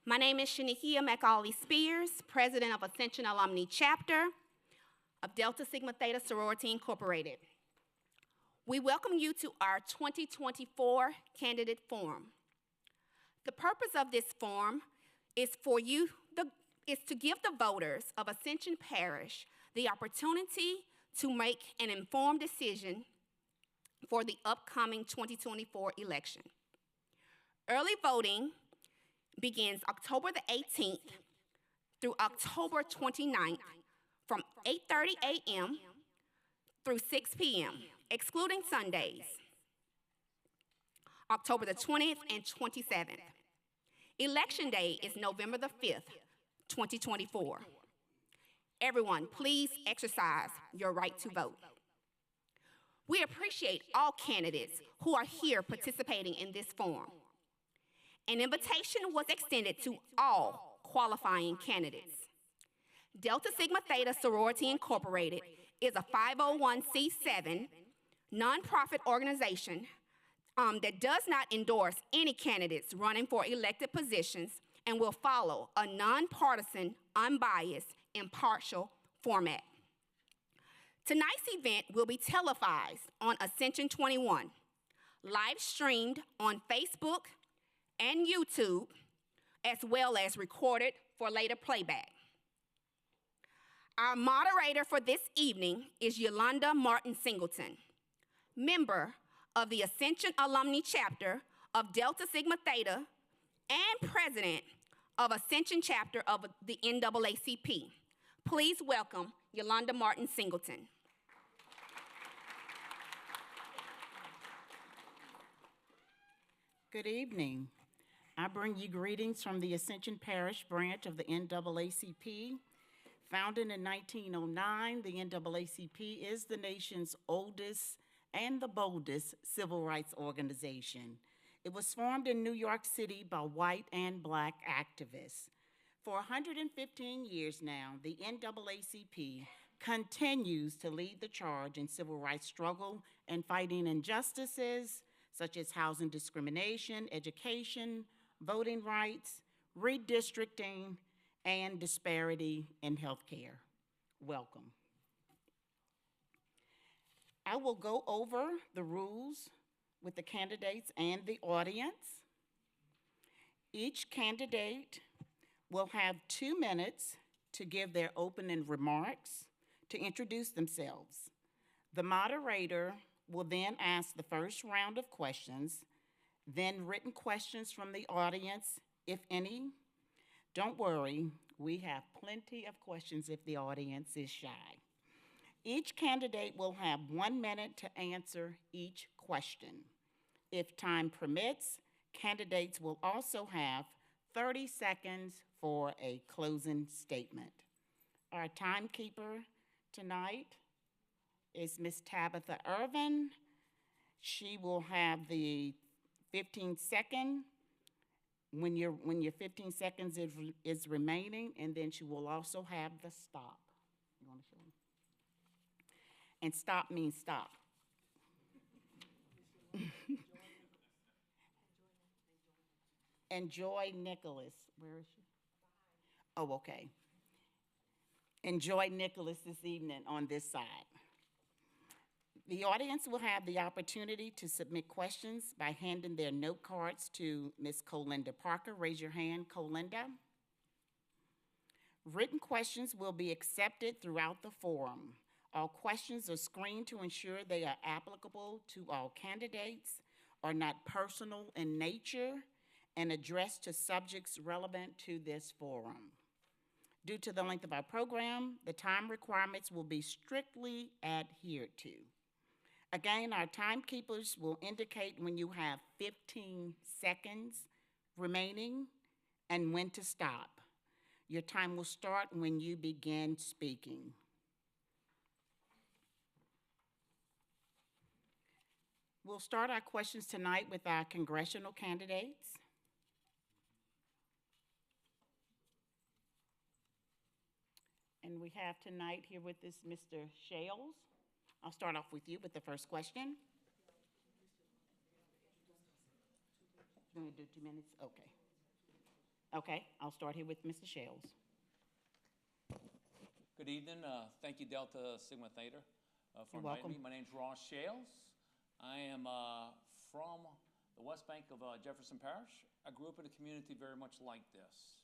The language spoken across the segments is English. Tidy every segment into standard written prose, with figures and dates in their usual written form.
My name is Shanikia McAuley Spears, President of Ascension Alumnae Chapter of Delta Sigma Theta Sorority Incorporated. We welcome you to our 2024 Candidate Forum. The purpose of this forum is to give the voters of Ascension Parish the opportunity to make an informed decision for the upcoming 2024 election. Early voting begins October the 18th through October 29th from 8:30 a.m. through 6 p.m., excluding Sundays, October the 20th and 27th. Election day is November the 5th, 2024. Everyone, please exercise your right to vote. We appreciate all candidates who are here participating in this forum. An invitation was extended to all qualifying candidates. Delta Sigma Theta Sorority Incorporated is a 501c7 nonprofit organization that does not endorse any candidates running for elected positions and will follow a nonpartisan, unbiased, impartial format. Tonight's event will be televised on Ascension 21, live streamed on Facebook and YouTube, as well as recorded for later playback. Our moderator for this evening is Yolanda Martin Singleton, member of the Ascension Alumnae Chapter of Delta Sigma Theta and president of Ascension Chapter of the NAACP. Please welcome Yolanda Martin Singleton. Good evening. I bring you greetings from the Ascension Parish branch of the NAACP. Founded in 1909, the NAACP is the nation's oldest and the boldest civil rights organization. It was formed in New York City by white and black activists. For 115 years now, the NAACP continues to lead the charge in civil rights struggle and fighting injustices such as housing discrimination, education, voting rights, redistricting, and disparity in healthcare. Welcome. I will go over the rules with the candidates and the audience. Each candidate will have 2 minutes to give their opening remarks to introduce themselves. The moderator will then ask the first round of questions, then written questions from the audience, if any. Don't worry, we have plenty of questions if the audience is shy. Each candidate will have 1 minute to answer each question. If time permits, candidates will also have 30 seconds for a closing statement. Our timekeeper tonight is Ms. Tabitha Irvin. She will have the 15-second when your 15 seconds is remaining, and then she will also have the stop. You want to show them? And stop means stop. And Joy Nicholas, where is she? Oh, okay. And Joy Nicholas this evening on this side. The audience will have the opportunity to submit questions by handing their note cards to Ms. Colinda Parker. Raise your hand, Colinda. Written questions will be accepted throughout the forum. All questions are screened to ensure they are applicable to all candidates, are not personal in nature, and addressed to subjects relevant to this forum. Due to the length of our program, the time requirements will be strictly adhered to. Again, our timekeepers will indicate when you have 15 seconds remaining and when to stop. Your time will start when you begin speaking. We'll start our questions tonight with our congressional candidates. And we have tonight here with us Mr. Shales. I'll start off with you with the first question. You want to do 2 minutes? Okay. Okay, I'll start here with Mr. Shells. Good evening. Thank you, Delta Sigma Theta, for You're inviting welcome. me. My name's Ross Shales. I am from the West Bank of Jefferson Parish. I grew up in a community very much like this.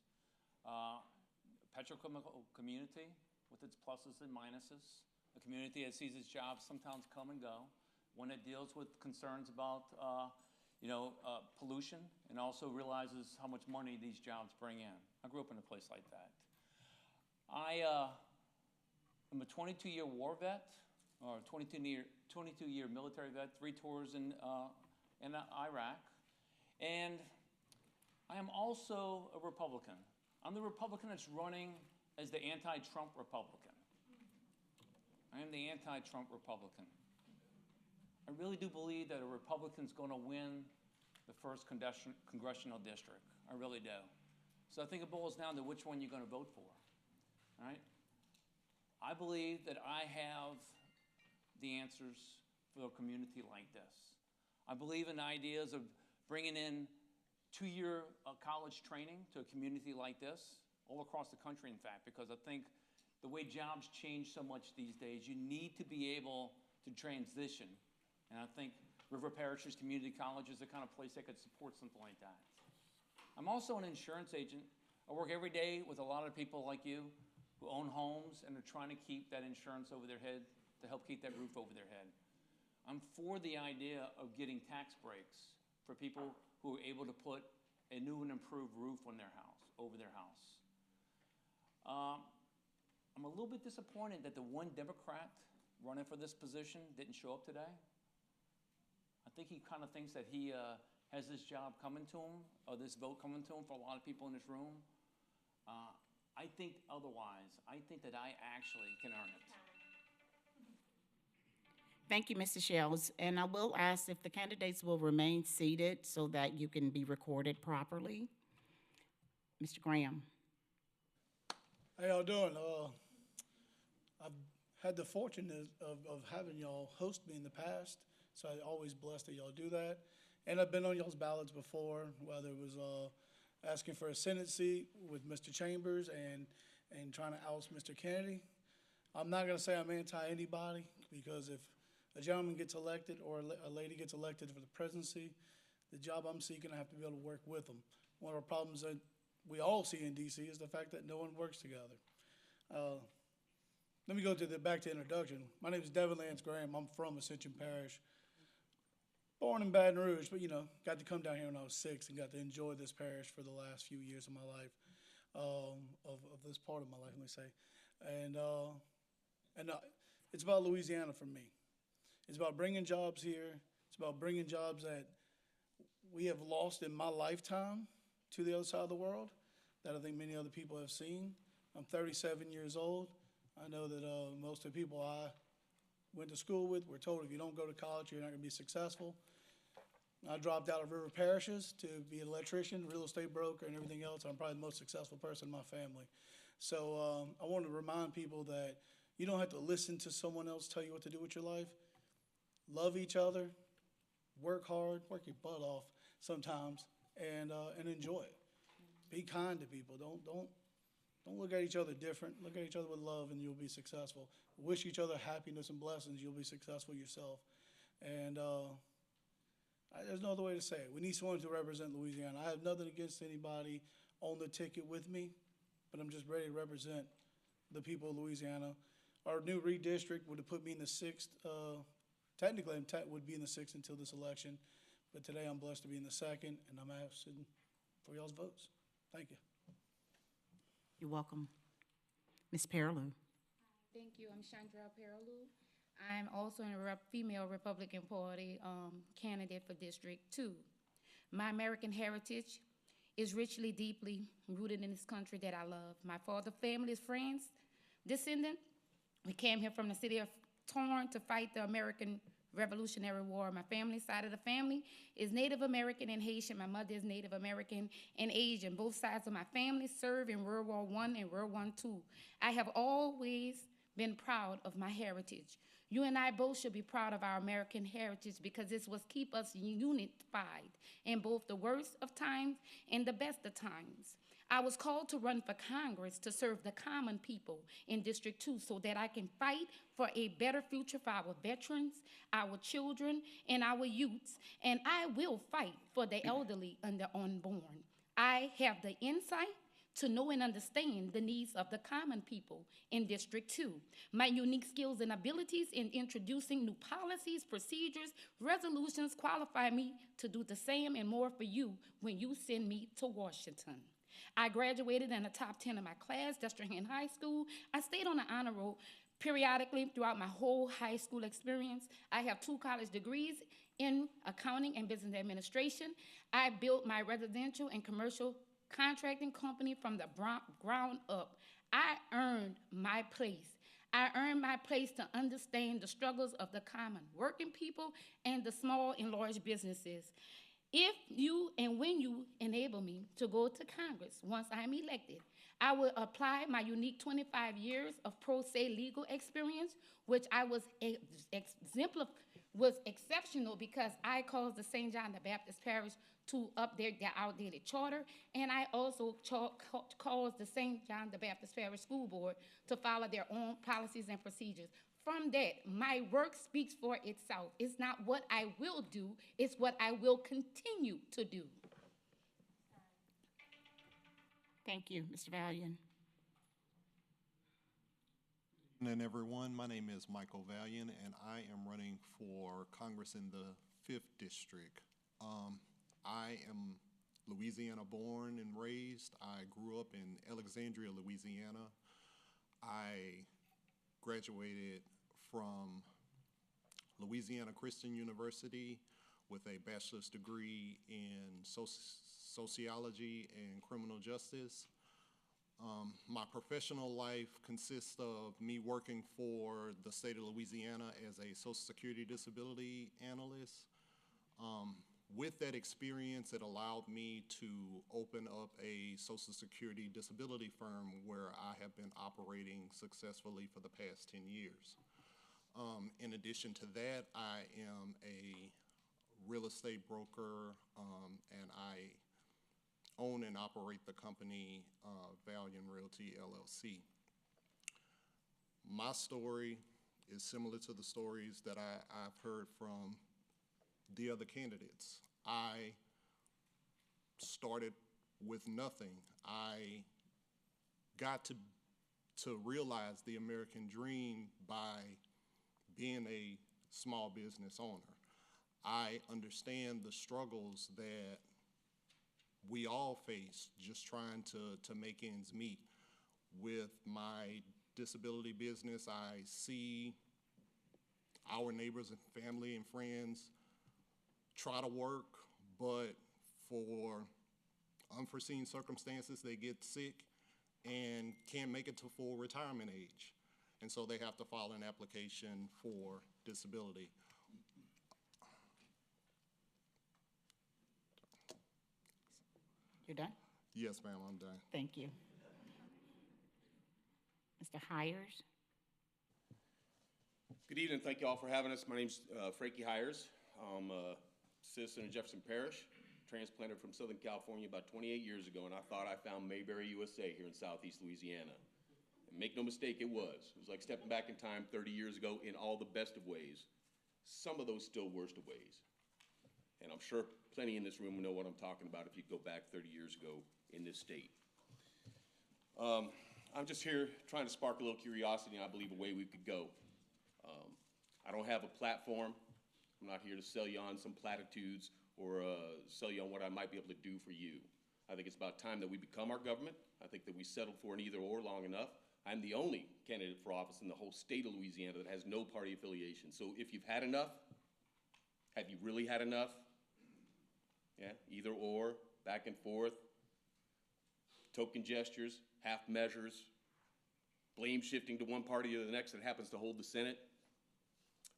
Petrochemical community with its pluses and minuses. A community that sees its jobs sometimes come and go. One that deals with concerns about pollution and also realizes how much money these jobs bring in. I grew up in a place like that. I'm a 22-year war vet, or 22-year military vet, 3 tours in Iraq, and I am also a Republican. I'm the Republican that's running as the anti-Trump Republican. I am the anti-Trump Republican. I really do believe that a Republican's going to win the first congressional district. I really do. So I think it boils down to which one you're going to vote for. All right? I believe that I have the answers for a community like this. I believe in ideas of bringing in 2-year college training to a community like this, all across the country, in fact, because I think the way jobs change so much these days, you need to be able to transition. And I think River Parish's Community College is the kind of place that could support something like that. I'm also an insurance agent. I work every day with a lot of people like you who own homes and are trying to keep that insurance over their head, to help keep that roof over their head. I'm for the idea of getting tax breaks for people who are able to put a new and improved roof on their house, over their house. I'm a little bit disappointed that the one Democrat running for this position didn't show up today. I think he kind of thinks that he has this job coming to him, or this vote coming to him for a lot of people in this room. I think otherwise. I think that I actually can earn it. Thank you, Mr. Shells. And I will ask if the candidates will remain seated so that you can be recorded properly. Mr. Graham. How y'all doing? I've had the fortune of having y'all host me in the past, so I'm always blessed that y'all do that. And I've been on y'all's ballots before, whether it was asking for a Senate seat with Mr. Chambers and trying to oust Mr. Kennedy. I'm not going to say I'm anti-anybody, because if a gentleman gets elected or a lady gets elected for the presidency, the job I'm seeking, I have to be able to work with them. One of the problems that we all see in D.C. is the fact that no one works together. Let me go back to introduction. My name is Devin Lance Graham. I'm from Ascension Parish. Born in Baton Rouge, but got to come down here when I was 6 and got to enjoy this parish for the last few years of my life, of this part of my life, let me say. And it's about Louisiana for me. It's about bringing jobs here. It's about bringing jobs that we have lost in my lifetime to the other side of the world that I think many other people have seen. I'm 37 years old. I know that most of the people I went to school with were told if you don't go to college, you're not going to be successful. I dropped out of River Parishes to be an electrician, real estate broker, and everything else. I'm probably the most successful person in my family. So I want to remind people that you don't have to listen to someone else tell you what to do with your life. Love each other, work hard, work your butt off sometimes, and enjoy it. Be kind to people. Don't look at each other different. Look at each other with love, and you'll be successful. Wish each other happiness and blessings. You'll be successful yourself. And there's no other way to say it. We need someone to represent Louisiana. I have nothing against anybody on the ticket with me, but I'm just ready to represent the people of Louisiana. Our new redistrict would have put me in the 6th. Technically, I would be in the 6th until this election, but today I'm blessed to be in the 2nd, and I'm asking for y'all's votes. Thank you. You're welcome. Ms. Perilou. Thank you. I'm Chandra Perilou. I'm also a female Republican Party candidate for District 2. My American heritage is richly, deeply rooted in this country that I love. My father's family is French descendant. We came here from the city of Torrance to fight the American Revolutionary War. My family side of the family is Native American and Haitian. My mother is Native American and Asian. Both sides of my family served in World War I and World War II. I have always been proud of my heritage. You and I both should be proud of our American heritage, because this was keep us unified in both the worst of times and the best of times. I was called to run for Congress to serve the common people in District 2 so that I can fight for a better future for our veterans, our children, and our youths, and I will fight for the elderly and the unborn. I have the insight to know and understand the needs of the common people in District 2. My unique skills and abilities in introducing new policies, procedures, resolutions qualify me to do the same and more for you when you send me to Washington. I graduated in the top 10 of my class, Destrehan High School. I stayed on the honor roll periodically throughout my whole high school experience. I have 2 college degrees in accounting and business administration. I built my residential and commercial contracting company from the ground up. I earned my place. I earned my place to understand the struggles of the common working people and the small and large businesses. If you and when you enable me to go to Congress once I'm elected, I will apply my unique 25 years of pro se legal experience, which I was exceptional because I caused the St. John the Baptist Parish to update their outdated charter, and I also caused the St. John the Baptist Parish School Board to follow their own policies and procedures. From that, my work speaks for itself. It's not what I will do, it's what I will continue to do. Thank you, Mr. Valian. Good evening, everyone. My name is Michael Valian, and I am running for Congress in the 5th District. I am Louisiana born and raised. I grew up in Alexandria, Louisiana. I graduated from Louisiana Christian University with a bachelor's degree in sociology and criminal justice. My professional life consists of me working for the state of Louisiana as a Social Security disability analyst. With that experience, it allowed me to open up a Social Security disability firm where I have been operating successfully for the past 10 years. In addition to that, I am a real estate broker, and I own and operate the company Valian Realty, LLC. My story is similar to the stories that I've heard from the other candidates. I started with nothing. I got to realize the American dream by being a small business owner. I understand the struggles that we all face just trying to make ends meet. With my disability business, I see our neighbors and family and friends try to work, but for unforeseen circumstances, they get sick and can't make it to full retirement age. And so they have to file an application for disability. You're done? Yes, ma'am, I'm done. Thank you. Mr. Hires? Good evening. Thank you all for having us. My name's Frankie Hires. I'm a citizen of Jefferson Parish, transplanted from Southern California about 28 years ago, and I thought I found Mayberry, USA here in Southeast Louisiana. And make no mistake, it was. It was like stepping back in time 30 years ago in all the best of ways. Some of those still worst of ways. And I'm sure plenty in this room will know what I'm talking about if you go back 30 years ago in this state. I'm just here trying to spark a little curiosity, and I believe a way we could go. I don't have a platform. I'm not here to sell you on some platitudes or sell you on what I might be able to do for you. I think it's about time that we become our government. I think that we settled for an either or long enough. I'm the only candidate for office in the whole state of Louisiana that has no party affiliation. So if you've had enough, have you really had enough? Yeah, either or, back and forth, token gestures, half measures, blame shifting to one party or the next that happens to hold the Senate.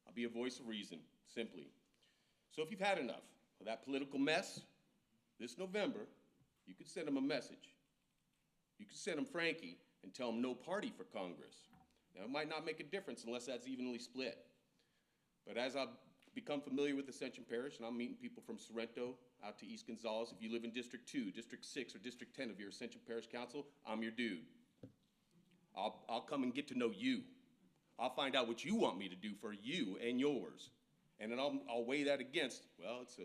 I'll be a voice of reason, simply. So if you've had enough of that political mess, this November, you could send them a message. You could send them Frankie and tell them no party for Congress. Now, it might not make a difference unless that's evenly split. But as I've become familiar with Ascension Parish, and I'm meeting people from Sorrento out to East Gonzales. If you live in District 2, District 6, or District 10 of your Ascension Parish Council, I'm your dude. I'll come and get to know you. I'll find out what you want me to do for you and yours. And then I'll weigh that against, well, it's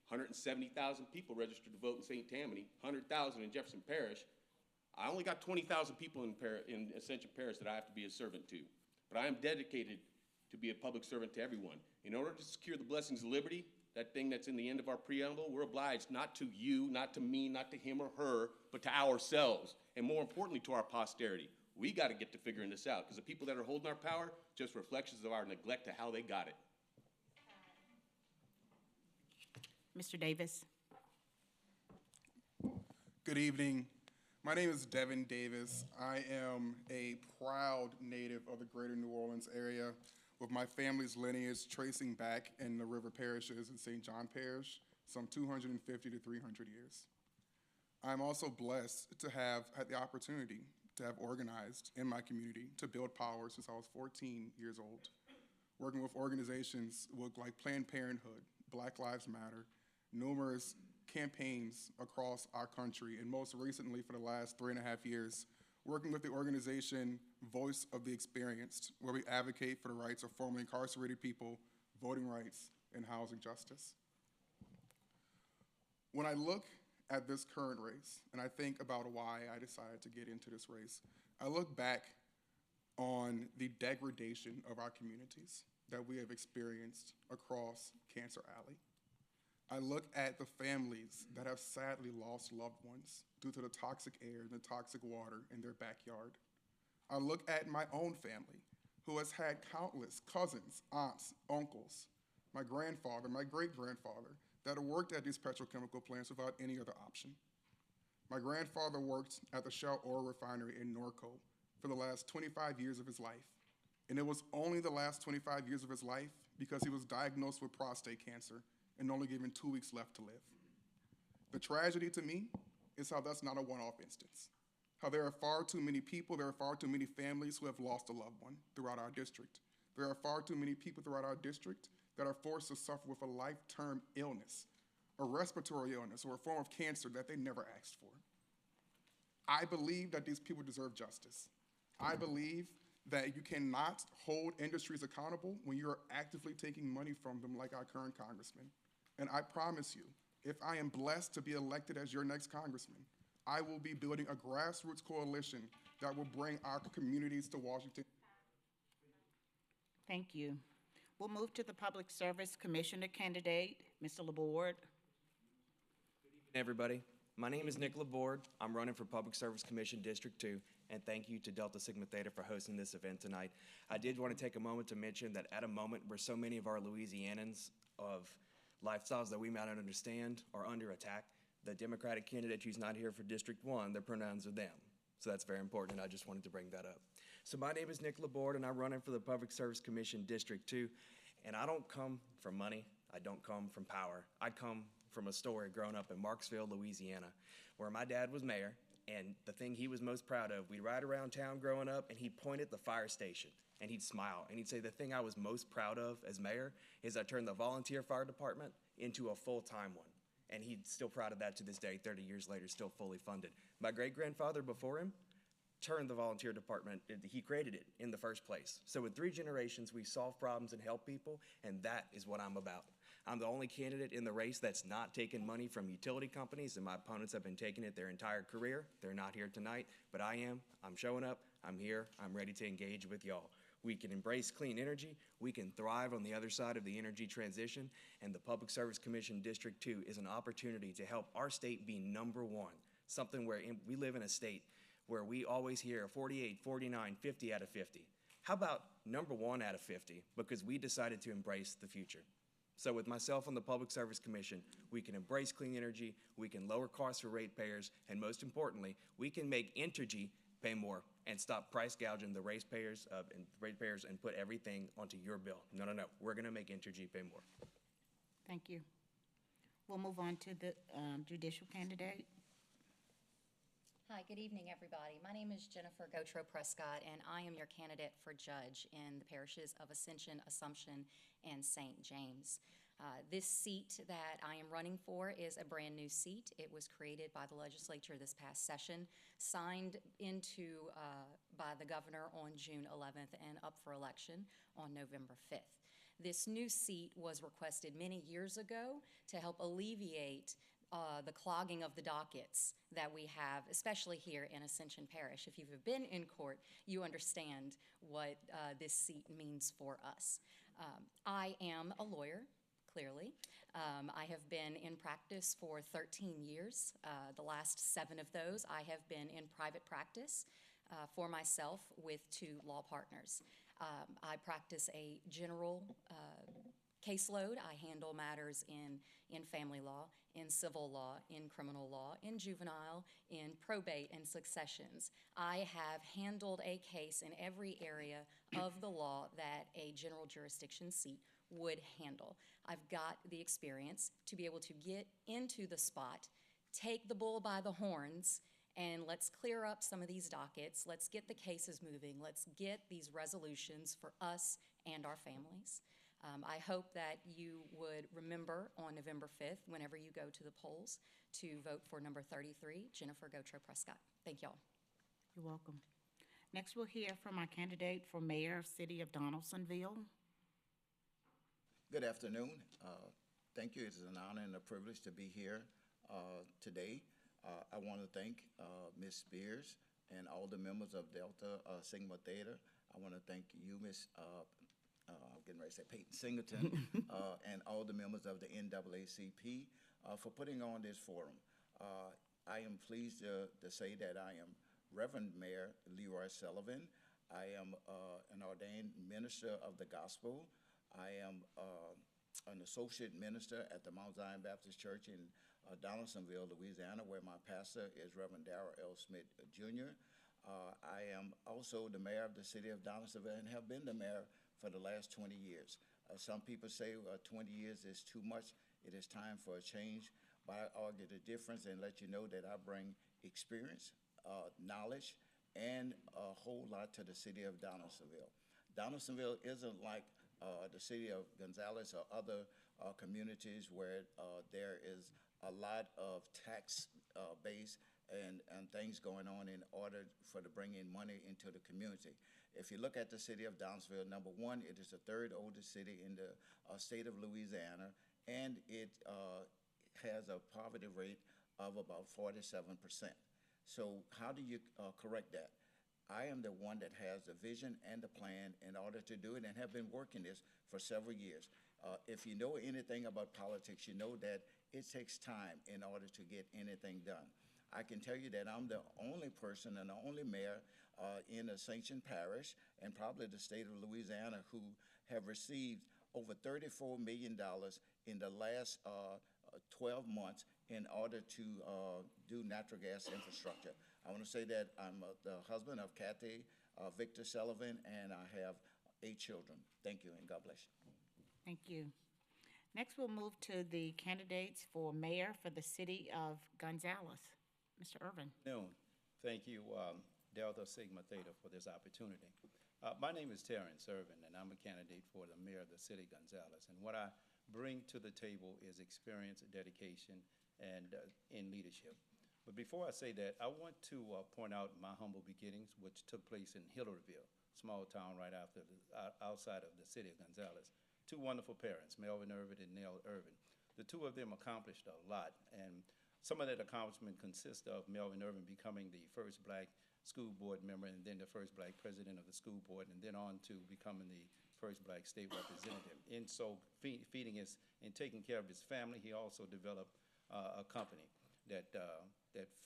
170,000 people registered to vote in St. Tammany, 100,000 in Jefferson Parish. I only got 20,000 people in Ascension Parish that I have to be a servant to. But I am dedicated to be a public servant to everyone. In order to secure the blessings of liberty, that thing that's in the end of our preamble, we're obliged not to you, not to me, not to him or her, but to ourselves, and more importantly, to our posterity. We got to get to figuring this out, because the people that are holding our power, just reflections of our neglect to how they got it. Mr. Davis. Good evening. My name is Devin Davis. I am a proud native of the greater New Orleans area, with my family's lineage tracing back in the river parishes in St. John Parish, some 250 to 300 years. I'm also blessed to have had the opportunity to have organized in my community to build power since I was 14 years old, working with organizations like Planned Parenthood, Black Lives Matter, numerous campaigns across our country, and most recently for the last 3.5 years, working with the organization Voice of the Experienced, where we advocate for the rights of formerly incarcerated people, voting rights, and housing justice. When I look at this current race, and I think about why I decided to get into this race, I look back on the degradation of our communities that we have experienced across Cancer Alley. I look at the families that have sadly lost loved ones due to the toxic air and the toxic water in their backyard. I look at my own family, who has had countless cousins, aunts, uncles, my grandfather, my great-grandfather, that have worked at these petrochemical plants without any other option. My grandfather worked at the Shell Oil Refinery in Norco for the last 25 years of his life. And it was only the last 25 years of his life because he was diagnosed with prostate cancer and only given 2 weeks left to live. The tragedy to me is how that's not a one-off instance. How there are far too many people, there are far too many families who have lost a loved one throughout our district. There are far too many people throughout our district that are forced to suffer with a life-term illness, a respiratory illness, or a form of cancer that they never asked for. I believe that these people deserve justice. I believe that you cannot hold industries accountable when you're actively taking money from them like our current congressman. And I promise you, if I am blessed to be elected as your next congressman, I will be building a grassroots coalition that will bring our communities to Washington. Thank you. We'll move to the Public Service Commissioner candidate, Mr. Laborde. Everybody, my name is Nick Laborde. I'm running for Public Service Commission District 2, and thank you to Delta Sigma Theta for hosting this event tonight. I did want to take a moment to mention that at a moment where so many of our Louisianans of lifestyles that we might not understand are under attack, the Democratic candidate who's not here for District 1, their pronouns are them. So that's very important, and I just wanted to bring that up. So my name is Nick Laborde, and I'm running for the Public Service Commission District 2, and I don't come from money. I don't come from power. I come from a story growing up in Marksville, Louisiana, where my dad was mayor, and the thing he was most proud of, we'd ride around town growing up, and he'd point at the fire station, and he'd smile, and he'd say, the thing I was most proud of as mayor is I turned the volunteer fire department into a full-time one. And he's still proud of that to this day, 30 years later, still fully funded. My great-grandfather before him turned the volunteer department, he created it in the first place. So in 3 generations, we solve problems and help people, and that is what I'm about. I'm the only candidate in the race that's not taking money from utility companies, and my opponents have been taking it their entire career. They're not here tonight, but I am. I'm showing up. I'm here. I'm ready to engage with y'all. We can embrace clean energy. We can thrive on the other side of the energy transition, and the Public Service Commission District 2 is an opportunity to help our state be number 1, something where we live in a state where we always hear 48, 49, 50 out of 50. How about number 1 out of 50, because we decided to embrace the future. So with myself on the Public Service Commission, we can embrace clean energy, we can lower costs for ratepayers, and most importantly, we can make Entergy pay more and stop price gouging the ratepayers and put everything onto your bill. No, no, no. We're going to make Entergy pay more. Thank you. We'll move on to the judicial candidate. Hi, good evening, everybody. My name is Jennifer Gotro Prescott, and I am your candidate for judge in the parishes of Ascension, Assumption, and St. James. This seat that I am running for is a brand-new seat. It was created by the legislature this past session, signed into by the governor on June 11th, and up for election on November 5th. This new seat was requested many years ago to help alleviate the clogging of the dockets that we have, especially here in Ascension Parish. If you've been in court, you understand what this seat means for us. I am a lawyer, clearly. I have been in practice for 13 years. The last 7 of those, I have been in private practice for myself with 2 law partners. I practice a general caseload. I handle matters in family law, in civil law, in criminal law, in juvenile, in probate and successions. I have handled a case in every area of the law that a general jurisdiction seat would handle. I've got the experience to be able to get into the spot, take the bull by the horns, and let's clear up some of these dockets. Let's get the cases moving. Let's get these resolutions for us and our families. I hope that you would remember on November 5th, whenever you go to the polls, to vote for number 33, Jennifer Gotro Prescott. Thank y'all. You're welcome. Next, we'll hear from our candidate for mayor of City of Donaldsonville. Good afternoon. Thank you. It is an honor and a privilege to be here today. I want to thank Ms. Spears and all the members of Delta Sigma Theta. I want to thank you, Ms. I'm getting ready to say Peyton Singleton, and all the members of the NAACP for putting on this forum. I am pleased to say that I am Reverend Mayor Leroy Sullivan. I am an ordained minister of the gospel. I am an associate minister at the Mount Zion Baptist Church in Donaldsonville, Louisiana, where my pastor is Reverend Darrell L. Smith, Jr. I am also the mayor of the city of Donaldsonville and have been the mayor for the last 20 years. Some people say 20 years is too much. It is time for a change, but I argue the difference and let you know that I bring experience, knowledge, and a whole lot to the city of Donaldsonville. Donaldsonville isn't like the city of Gonzales or other communities where there is a lot of tax base and things going on in order for to bring in money into the community. If you look at the city of Donaldsonville, number one, it is the 3rd oldest city in the state of Louisiana, and it has a poverty rate of about 47%. So how do you correct that? I am the one that has the vision and the plan in order to do it and have been working this for several years. If you know anything about politics, you know that it takes time in order to get anything done. I can tell you that I'm the only person and the only mayor in Ascension Parish and probably the state of Louisiana who have received over $34 million in the last 12 months in order to do natural gas infrastructure. I want to say that I'm the husband of Kathy Victor Sullivan, and I have 8 children. Thank you, and God bless you. Thank you. Next, we'll move to the candidates for mayor for the city of Gonzales. Mr. Irvin. Thank you, Delta Sigma Theta, for this opportunity. My name is Terrence Irvin, and I'm a candidate for the mayor of the city of Gonzales. And what I bring to the table is experience, dedication, and in leadership. But before I say that, I want to point out my humble beginnings, which took place in Hillerville, small town right outside of the city of Gonzales. 2 wonderful parents, Melvin Irvin and Nell Irvin. The 2 of them accomplished a lot, and some of that accomplishment consists of Melvin Irvin becoming the first Black school board member and then the first Black president of the school board, and then on to becoming the first Black state representative. And so feeding his and taking care of his family, he also developed a company that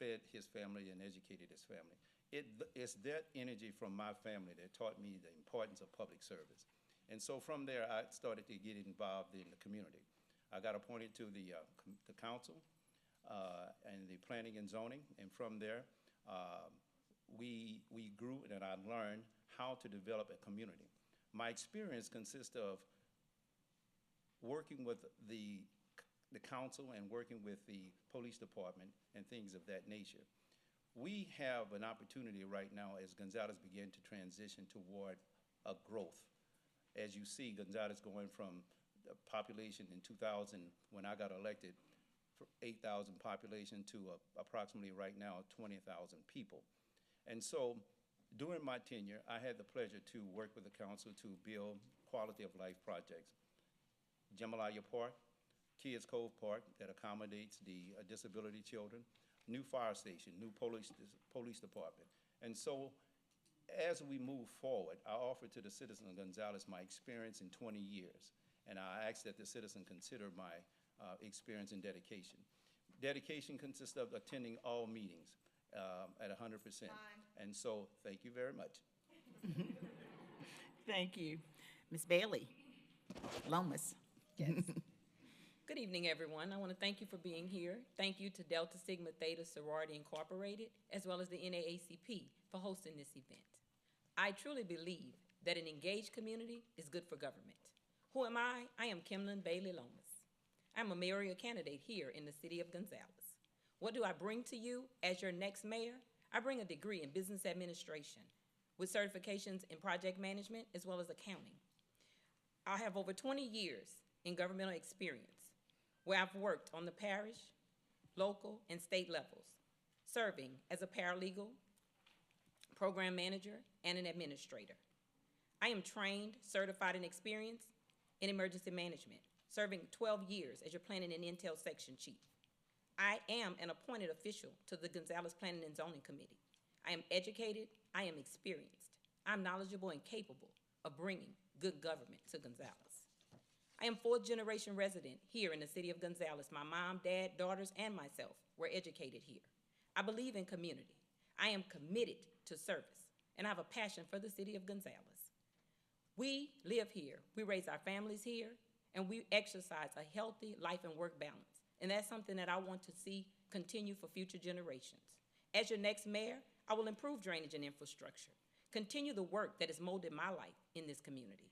fed his family and educated his family. It's that energy from my family that taught me the importance of public service. And so from there, I started to get involved in the community. I got appointed to the council and the planning and zoning, and from there, we grew and I learned how to develop a community. My experience consists of working with the council and working with the police department and things of that nature. We have an opportunity right now as Gonzales begin to transition toward a growth. As you see, Gonzales going from the population in 2000, when I got elected, for 8,000 population to approximately right now 20,000 people. And so during my tenure, I had the pleasure to work with the council to build quality of life projects. Jambalaya Park, Kids Cove Park that accommodates the disability children, new fire station, new police department. And so as we move forward, I offer to the citizen of Gonzales my experience in 20 years. And I ask that the citizen consider my experience and dedication. Dedication consists of attending all meetings at 100%. And so, thank you very much. Thank you. Ms. Bailey, Lomas. Yes. Good evening, everyone. I want to thank you for being here. Thank you to Delta Sigma Theta Sorority Incorporated, as well as the NAACP for hosting this event. I truly believe that an engaged community is good for government. Who am I? I am Kimlin Bailey Lomas. I'm a mayoral candidate here in the city of Gonzales. What do I bring to you as your next mayor? I bring a degree in business administration with certifications in project management as well as accounting. I have over 20 years in governmental experience where I've worked on the parish, local, and state levels, serving as a paralegal, program manager, and an administrator. I am trained, certified, and experienced in emergency management, serving 12 years as your planning and intel section chief. I am an appointed official to the Gonzales Planning and Zoning Committee. I am educated, I am experienced, I'm knowledgeable and capable of bringing good government to Gonzales. I am fourth-generation resident here in the city of Gonzales. My mom, dad, daughters, and myself were educated here. I believe in community. I am committed to service, and I have a passion for the city of Gonzales. We live here, we raise our families here, and we exercise a healthy life and work balance. And that's something that I want to see continue for future generations. As your next mayor, I will improve drainage and infrastructure, continue the work that has molded my life in this community,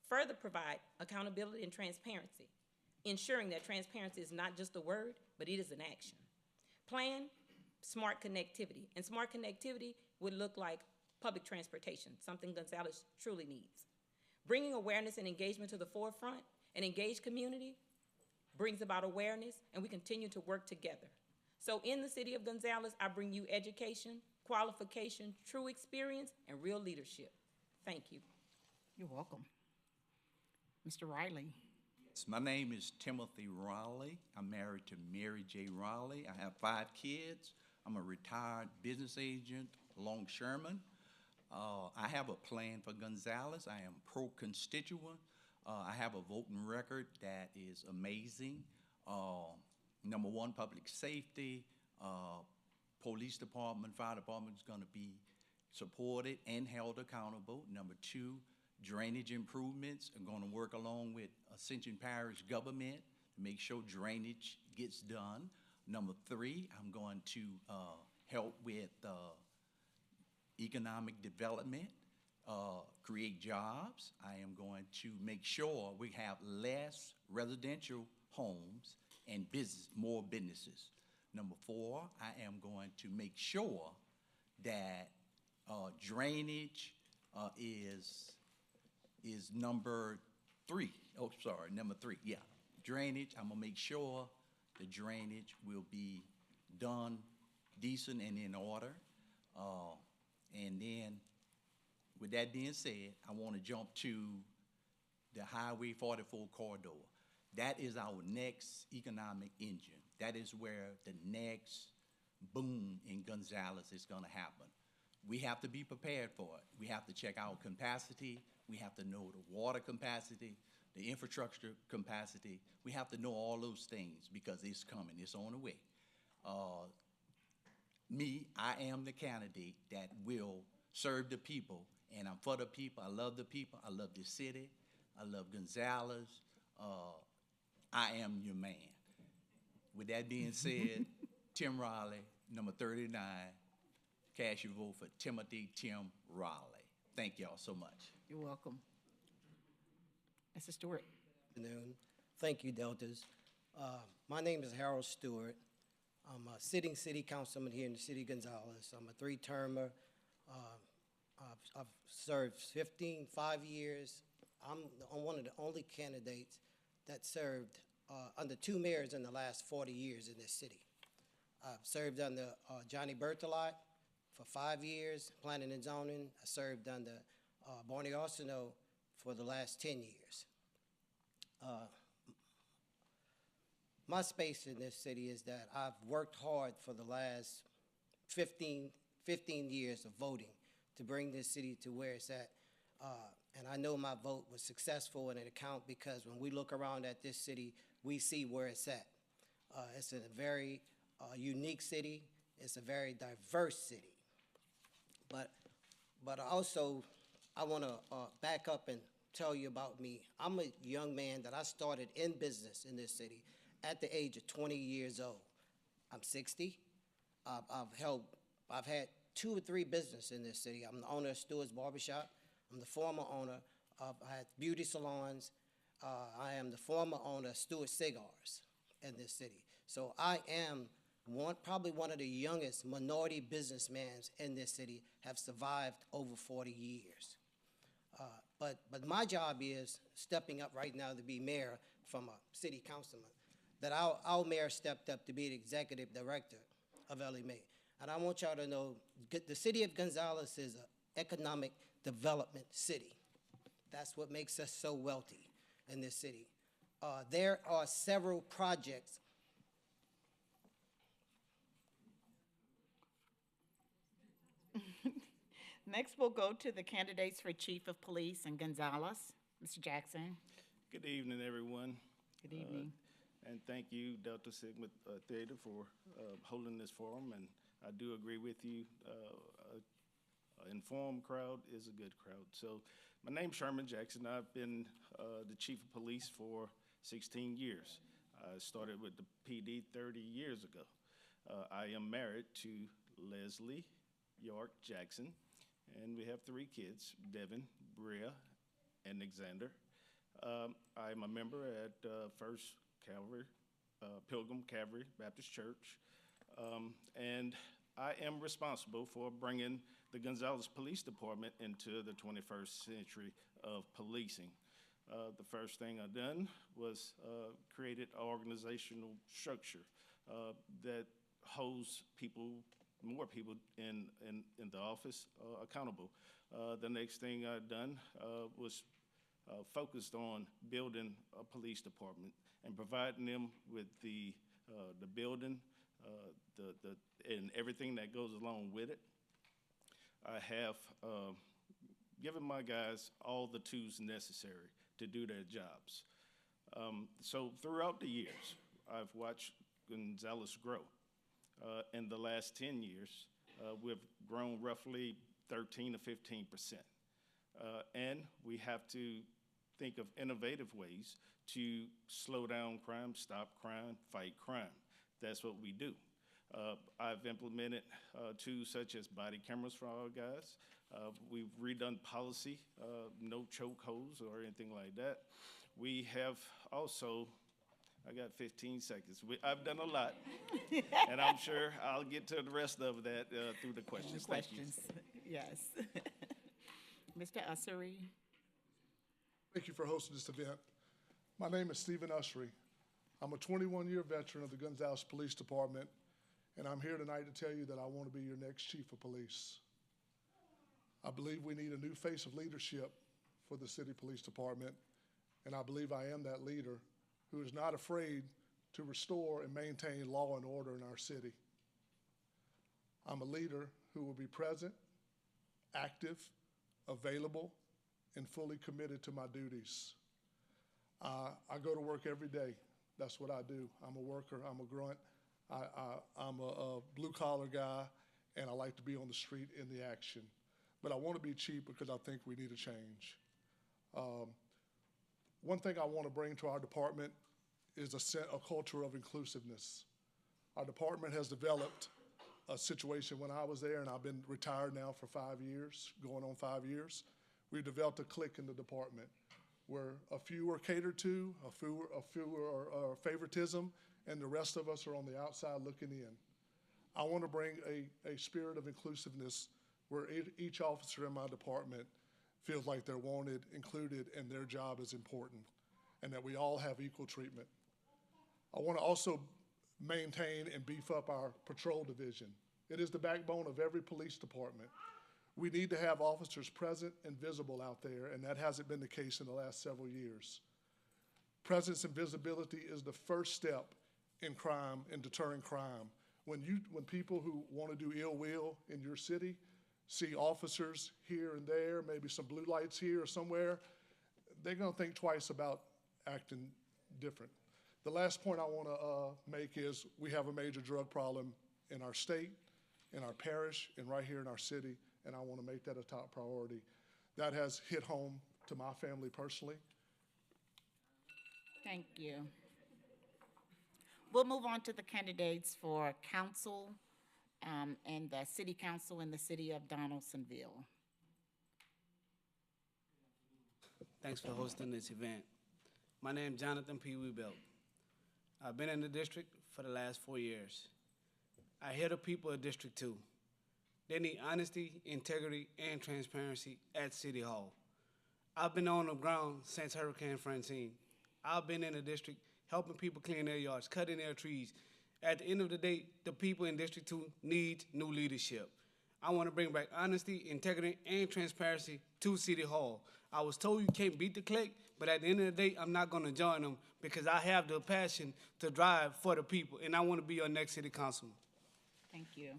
further provide accountability and transparency, ensuring that transparency is not just a word, but it is an action. Plan smart connectivity, and smart connectivity would look like public transportation, something Gonzales truly needs. Bringing awareness and engagement to the forefront, an engaged community brings about awareness, and we continue to work together. So in the city of Gonzales, I bring you education, qualification, true experience, and real leadership. Thank you. You're welcome. Mr. Riley. Yes, my name is Timothy Raleigh. I'm married to Mary J. Raleigh. I have 5 kids. I'm a retired business agent along Sherman. I have a plan for Gonzales. I am pro-constituent. I have a voting record that is amazing. Number 1, public safety. Police department, fire department is going to be supported and held accountable. Number 2, drainage improvements. I'm going to work along with Ascension Parish government to make sure drainage gets done. Number 3, I'm going to help with economic development, create jobs. I am going to make sure we have less residential homes and more businesses. Number 4, I am going to make sure that drainage is number 3. Oh, sorry, number 3, yeah. Drainage, I'm gonna make sure the drainage will be done decent and in order. And then, with that being said, I wanna jump to the Highway 44 corridor. That is our next economic engine. That is where the next boom in Gonzales is gonna happen. We have to be prepared for it. We have to check our capacity. We have to know the water capacity, the infrastructure capacity. We have to know all those things because it's coming, it's on the way. I am the candidate that will serve the people, and I'm for the people. I love the people. I love this city. I love Gonzales. I am your man. With that being said, Tim Raleigh, number 39, cast your vote for Timothy Tim Raleigh. Thank y'all so much. You're welcome. Mr. Stewart. Good afternoon. Thank you, Deltas. My name is Harold Stewart. I'm a sitting city councilman here in the city of Gonzales. I'm a three-termer. I've served 5 years. I'm one of the only candidates that served under 2 mayors in the last 40 years in this city. I've served under Johnny Berthelot for 5 years, planning and zoning. I served under Barney Arsenault for the last 10 years. My space in this city is that I've worked hard for the last 15 years of voting to bring this city to where it's at. And I know my vote was successful in an account because when we look around at this city, we see where it's at. It's a very unique city. It's a very diverse city. But also, I want to back up and tell you about me. I'm a young man that I started in business in this city at the age of 20 years old. I'm 60. I've had 2 or 3 businesses in this city. I'm the owner of Stewart's Barbershop. I'm the former owner of, I had beauty salons. I am the former owner of Stewart Cigars in this city. So I am probably one of the youngest minority businessmen in this city, have survived over 40 years. But my job is stepping up right now to be mayor from a city councilman, that our mayor stepped up to be the executive director of Alumnae. And I want y'all to know, the city of Gonzales is an economic development city. That's what makes us so wealthy in this city. There are several projects. Next, we'll go to the candidates for Chief of Police in Gonzales. Mr. Jackson. Good evening, everyone. Good evening. And thank you, Delta Sigma Theta, for holding this forum. And I do agree with you. An informed crowd is a good crowd. So my name's Sherman Jackson. I've been the Chief of Police for 16 years. I started with the PD 30 years ago. I am married to Leslie York Jackson, and we have 3 kids, Devin, Bria, and Alexander. I'm a member at First Calvary, Pilgrim Calvary Baptist Church, and I am responsible for bringing the Gonzales Police Department into the 21st century of policing. The first thing I done was created an organizational structure that holds more people in the office accountable. The next thing I done was focused on building a police department and providing them with the building, and everything that goes along with it. I have given my guys all the tools necessary to do their jobs. So throughout the years, I've watched Gonzales grow. In the last 10 years, we've grown roughly 13 to 15%. And we have to think of innovative ways to slow down crime, stop crime, fight crime. That's what we do. I've implemented tools such as body cameras for our guys. We've redone policy, no chokeholds or anything like that. We have also, I got 15 seconds. I've done a lot, and I'm sure I'll get to the rest of that through the questions. Thank you. Yes. Mr. Ussery. Thank you for hosting this event. My name is Stephen Ussery. I'm a 21-year veteran of the Gonzales Police Department, and I'm here tonight to tell you that I want to be your next chief of police. I believe we need a new face of leadership for the city police department, and I believe I am that leader who is not afraid to restore and maintain law and order in our city. I'm a leader who will be present, active, available, and fully committed to my duties. I go to work every day. That's what I do. I'm a worker, I'm a grunt, I'm a blue-collar guy, and I like to be on the street in the action. But I want to be chief because I think we need a change. One thing I want to bring to our department is a culture of inclusiveness. Our department has developed a situation when I was there, and I've been retired now for 5 years, going on 5 years. We've developed a clique in the department where a few are catered to, a few are favoritism, and the rest of us are on the outside looking in. I want to bring a spirit of inclusiveness where each officer in my department feels like they're wanted, included, and their job is important, and that we all have equal treatment. I want to also maintain and beef up our patrol division. It is the backbone of every police department. We need to have officers present and visible out there, and that hasn't been the case in the last several years. Presence and visibility is the first step in crime, in deterring crime. When people who want to do ill will in your city see officers here and there, maybe some blue lights here or somewhere, they're going to think twice about acting different. The last point I want to make is we have a major drug problem in our state, in our parish, and right here in our city, and I want to make that a top priority. That has hit home to my family personally. Thank you. We'll move on to the candidates for council and the city council in the city of Donaldsonville. Thanks for hosting this event. My name is Jonathan P. Weebelt. I've been in the district for the last 4 years. I hear the people of District 2. They need honesty, integrity, and transparency at City Hall. I've been on the ground since Hurricane Francine. I've been in the district helping people clean their yards, cutting their trees. At the end of the day, the people in District 2 need new leadership. I want to bring back honesty, integrity, and transparency to City Hall. I was told you can't beat the clique, but at the end of the day, I'm not going to join them because I have the passion to drive for the people, and I want to be your next city councilman. Thank you.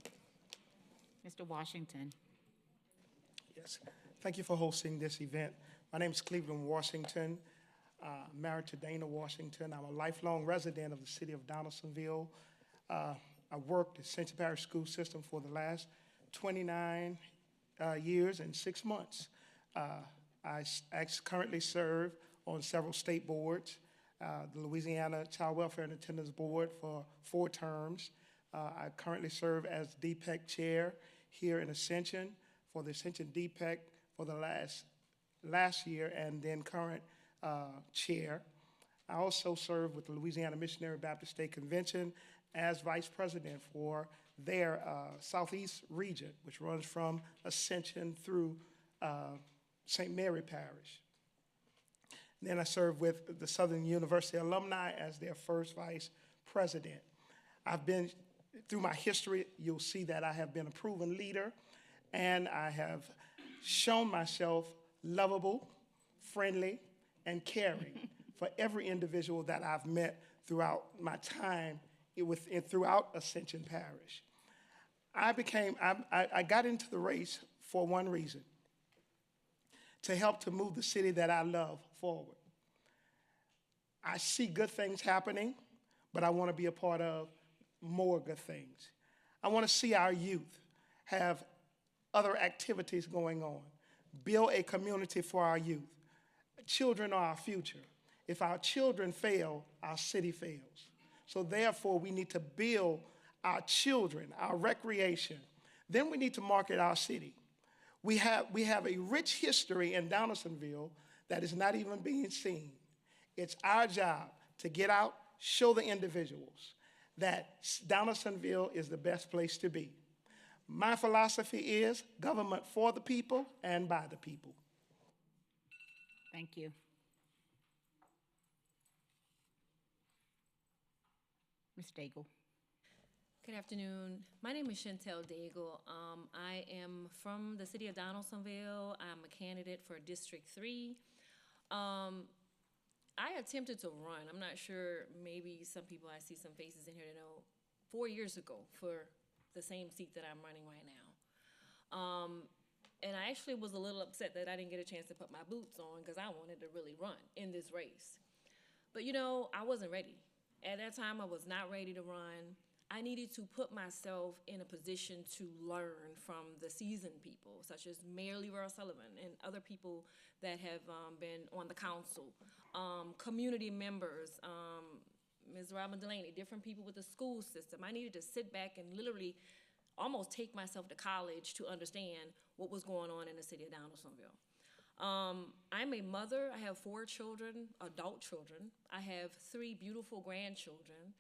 Mr. Washington. Yes, thank you for hosting this event. My name is Cleveland Washington. Married to Dana Washington. I'm a lifelong resident of the city of Donaldsonville. I worked at Ascension Parish school system for the last 29 years and 6 months. I currently serve on several state boards, the Louisiana Child Welfare and Attendance Board for 4 terms. I currently serve as DPEC chair here in Ascension for the Ascension DPEC for the last year, and then current chair. I also serve with the Louisiana Missionary Baptist State Convention as vice president for their Southeast region, which runs from Ascension through St. Mary Parish. Then I serve with the Southern University Alumnae as their first vice president. I've been, through my history, you'll see that I have been a proven leader, and I have shown myself lovable, friendly, and caring for every individual that I've met throughout my time throughout Ascension Parish. I got into the race for one reason: to help to move the city that I love forward. I see good things happening, but I want to be a part of more good things. I want to see our youth have other activities going on, build a community for our youth. Children are our future. If our children fail, our city fails. So therefore, we need to build our children, our recreation. Then we need to market our city. We have a rich history in Donaldsonville that is not even being seen. It's our job to get out, show the individuals that Donaldsonville is the best place to be. My philosophy is government for the people and by the people. Thank you. Ms. Daigle. Good afternoon. My name is Chantel Daigle. I am from the city of Donaldsonville. I'm a candidate for District 3. I attempted to run. I'm not sure, maybe some people, I see some faces in here to know, 4 years ago for the same seat that I'm running right now. And I actually was a little upset that I didn't get a chance to put my boots on because I wanted to really run in this race. But you know, I wasn't ready. At that time, I was not ready to run. I needed to put myself in a position to learn from the seasoned people, such as Mayor Leroy Sullivan and other people that have been on the council, community members, Ms. Robin Delaney, different people with the school system. I needed to sit back and literally almost take myself to college to understand what was going on in the city of Donaldsonville. I'm a mother. I have 4 children, adult children. I have 3 beautiful grandchildren.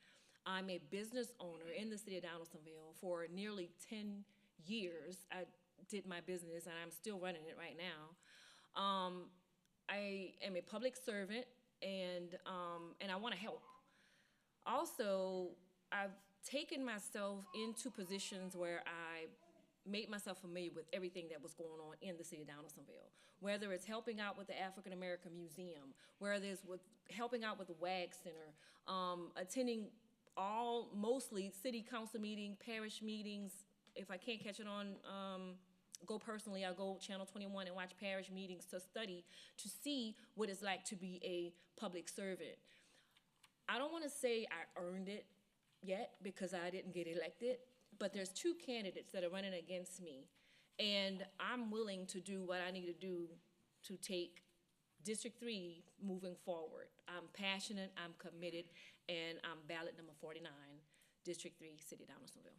I'm a business owner in the city of Donaldsonville for nearly 10 years. I did my business, and I'm still running it right now. I am a public servant, and I want to help. Also, I've taken myself into positions where I made myself familiar with everything that was going on in the city of Donaldsonville, whether it's helping out with the African American Museum, whether it's with helping out with the WAG Center, attending mostly city council meetings, parish meetings. If I can't catch it on Go Personally, I'll go Channel 21 and watch parish meetings to study, to see what it's like to be a public servant. I don't want to say I earned it yet because I didn't get elected, but there's two candidates that are running against me, and I'm willing to do what I need to do to take District 3 moving forward. I'm passionate, I'm committed, and I'm ballot number 49, District 3, City of Donaldsonville.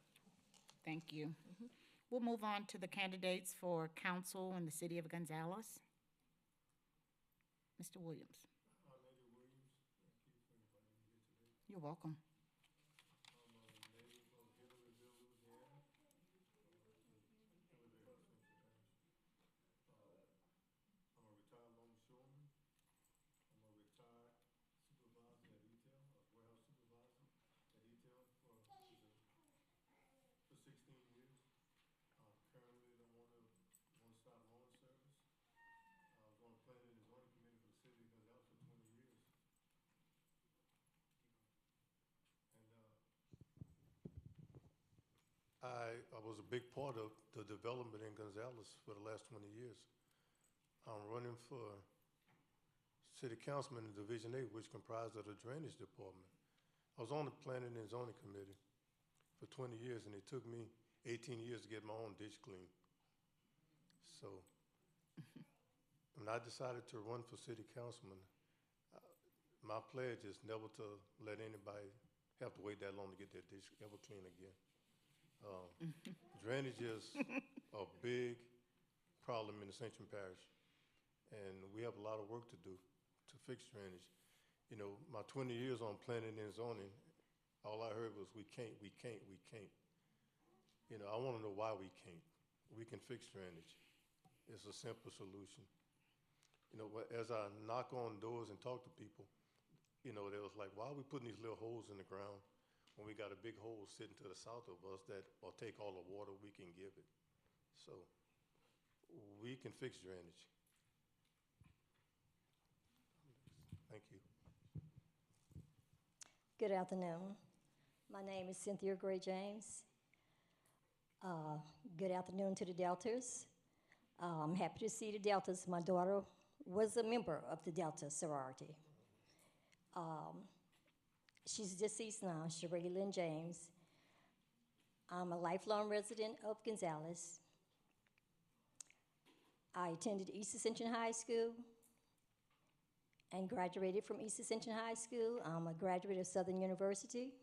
Thank you. We'll move on to the candidates for council in the city of Gonzales. Mr. Williams. You're welcome. I was a big part of the development in Gonzales for the last 20 years. I'm running for city councilman in Division 8, which comprised of the drainage department. I was on the planning and zoning committee for 20 years, and it took me 18 years to get my own ditch clean. So when I decided to run for city councilman, my pledge is never to let anybody have to wait that long to get their ditch ever clean again. Drainage is a big problem in Ascension Parish, and we have a lot of work to do to fix drainage. You know, my 20 years on planning and zoning, all I heard was we can't, we can't, we can't. You know, I want to know why we can't. We can fix drainage. It's a simple solution. You know, as I knock on doors and talk to people, you know, they was like, why are we putting these little holes in the ground when we got a big hole sitting to the south of us that will take all the water we can give it? So we can fix drainage. Thank you. Good afternoon. My name is Cynthia Gray James. Good afternoon to the Deltas. I'm happy to see the Deltas. My daughter was a member of the Delta sorority. She's deceased now, Sheree Lynn James. I'm a lifelong resident of Gonzales. I attended East Ascension High School and graduated from East Ascension High School. I'm a graduate of Southern University.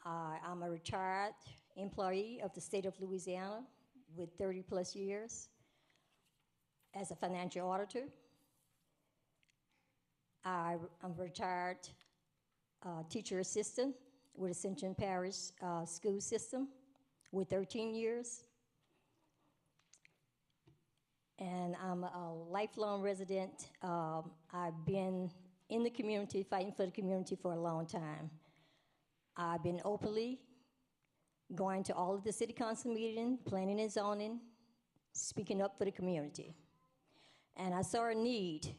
I'm a retired employee of the state of Louisiana with 30 plus years as a financial auditor. I'm a retired teacher assistant with Ascension Parish school system with 13 years. And I'm a lifelong resident. I've been in the community, fighting for the community for a long time. I've been openly going to all of the city council meetings, planning and zoning, speaking up for the community. And I saw a need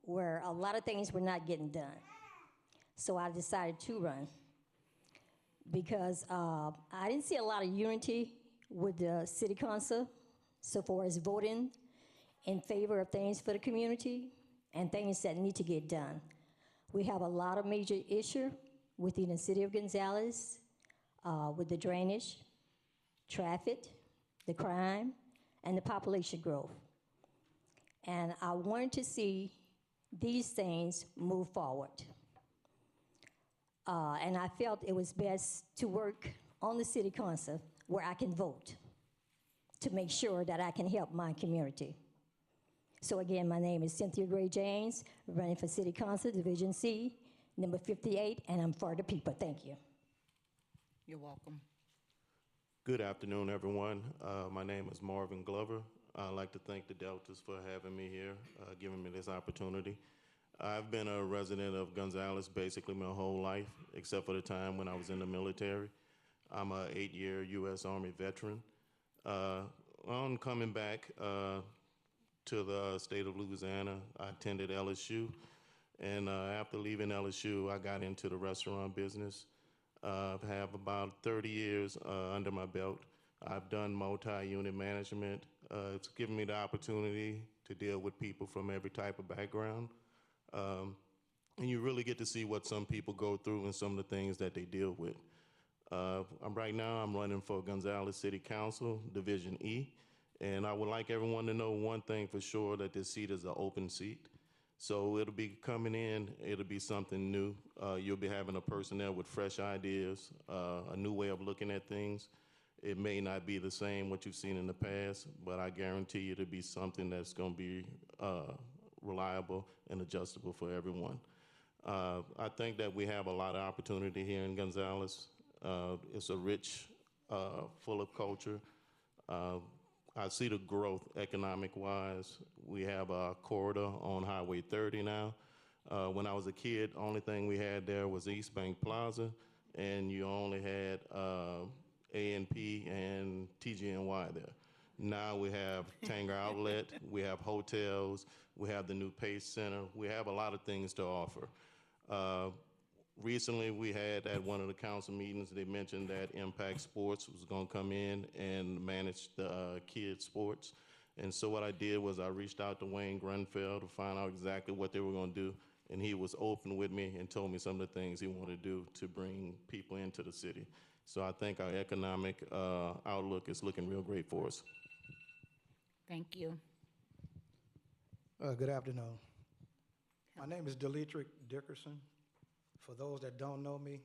where a lot of things were not getting done. So I decided to run because I didn't see a lot of unity with the city council so far as voting in favor of things for the community and things that need to get done. We have a lot of major issues within the city of Gonzales with the drainage, traffic, the crime, and the population growth. And I wanted to see these things move forward. And I felt it was best to work on the city council where I can vote to make sure that I can help my community. So again, my name is Cynthia Gray James, running for City Council, Division C, number 58, and I'm for the people. Thank you. You're welcome. Good afternoon, everyone. My name is Marvin Glover. I'd like to thank the Deltas for having me here, giving me this opportunity. I've been a resident of Gonzales basically my whole life, except for the time when I was in the military. I'm an 8-year U.S. Army veteran. On coming back to the state of Louisiana, I attended LSU, and after leaving LSU, I got into the restaurant business. I have about 30 years under my belt. I've done multi-unit management. It's given me the opportunity to deal with people from every type of background. And you really get to see what some people go through and some of the things that they deal with. Right now, I'm running for Gonzales City Council, Division E, and I would like everyone to know one thing for sure, that this seat is an open seat. So it'll be coming in, it'll be something new. You'll be having a person there with fresh ideas, a new way of looking at things. It may not be the same what you've seen in the past, but I guarantee you it'll be something that's going to be reliable and adjustable for everyone. I think that we have a lot of opportunity here in Gonzales. It's a rich, full of culture. I see the growth economic-wise. We have a corridor on Highway 30 now. When I was a kid, only thing we had there was East Bank Plaza, and you only had A&P and TGNY there. Now we have Tanger Outlet, we have hotels, we have the new Pace Center. We have a lot of things to offer. Recently, we had at one of the council meetings, they mentioned that Impact Sports was going to come in and manage the kids' sports. And so what I did was I reached out to Wayne Grunfeld to find out exactly what they were going to do. And he was open with me and told me some of the things he wanted to do to bring people into the city. So I think our economic outlook is looking real great for us. Thank you. Good afternoon. My name is Deletrick Dickerson. For those that don't know me,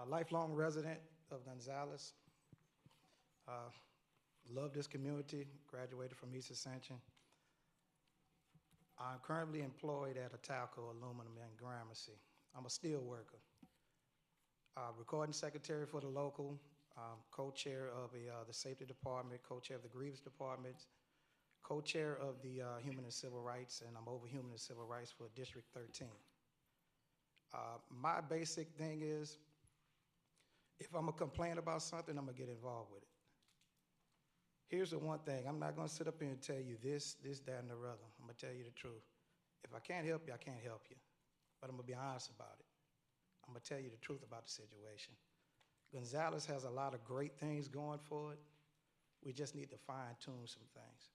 lifelong resident of Gonzales. Love this community, graduated from East Ascension. I'm currently employed at Atalco Aluminum in Gramercy. I'm a steel worker. Recording secretary for the local, co-chair of the safety department, co-chair of the grievance department, co-chair of the human and civil rights, and I'm over human and civil rights for District 13. My basic thing is, if I'm gonna complain about something, I'm gonna get involved with it. Here's the one thing, I'm not gonna sit up here and tell you this, that, and the other. I'm gonna tell you the truth. If I can't help you, I can't help you. But I'm gonna be honest about it. I'm gonna tell you the truth about the situation. Gonzales has a lot of great things going for it. We just need to fine tune some things.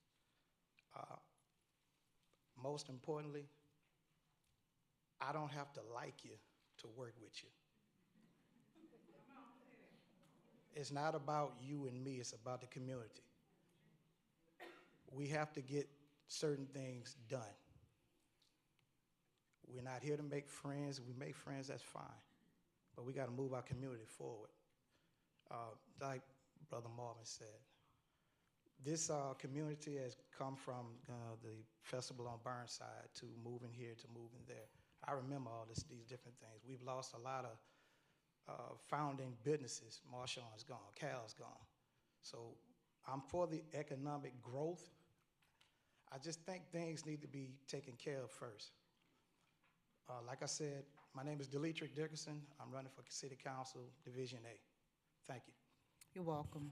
Most importantly, I don't have to like you to work with you. It's not about you and me, it's about the community. We have to get certain things done. We're not here to make friends. If we make friends, that's fine. But we got to move our community forward. Like Brother Marvin said, this community has come from the festival on Burnside to moving here to moving there. I remember all these different things. We've lost a lot of founding businesses. Marshall's gone, Cal's gone. So I'm for the economic growth. I just think things need to be taken care of first. Like I said, my name is Deletrick Dickerson. I'm running for City Council, Division A. Thank you. You're welcome.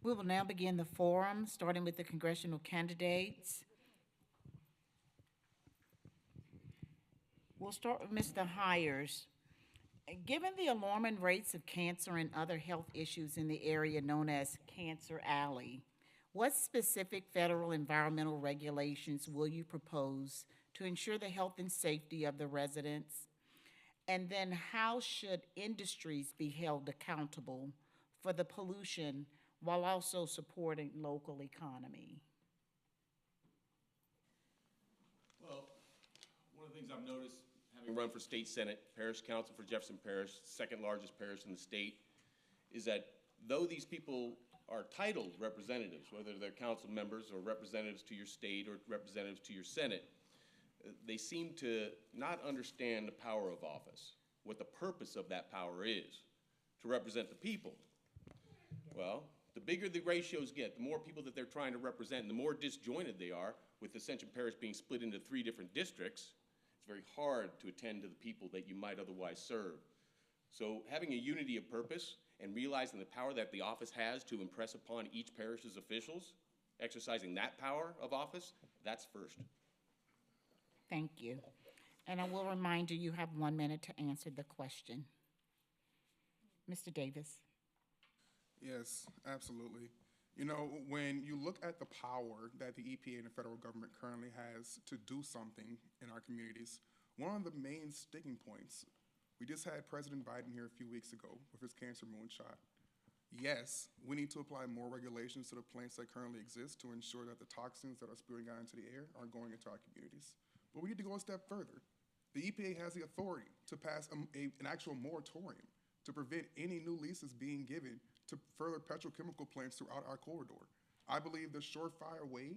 We will now begin the forum, starting with the congressional candidates. We'll start with Mr. Hires. Given the alarming rates of cancer and other health issues in the area known as Cancer Alley, what specific federal environmental regulations will you propose to ensure the health and safety of the residents? And then how should industries be held accountable for the pollution while also supporting local economy? Well, one of the things I've noticed, having run for state senate, parish council for Jefferson Parish, second largest parish in the state, is that though these people are titled representatives, whether they're council members or representatives to your state or representatives to your senate, they seem to not understand the power of office, what the purpose of that power is, to represent the people. Well, the bigger the ratios get, the more people that they're trying to represent, and the more disjointed they are, with Ascension Parish being split into 3 different districts, it's very hard to attend to the people that you might otherwise serve. So having a unity of purpose and realizing the power that the office has to impress upon each parish's officials, exercising that power of office, that's first. Thank you. And I will remind you, you have 1 minute to answer the question. Mr. Davis. Yes, absolutely. You know, when you look at the power that the EPA and the federal government currently has to do something in our communities, one of the main sticking points, we just had President Biden here a few weeks ago with his cancer moonshot. Yes, we need to apply more regulations to the plants that currently exist to ensure that the toxins that are spewing out into the air aren't going into our communities. But we need to go a step further. The EPA has the authority to pass an actual moratorium to prevent any new leases being given to further petrochemical plants throughout our corridor. I believe the surefire way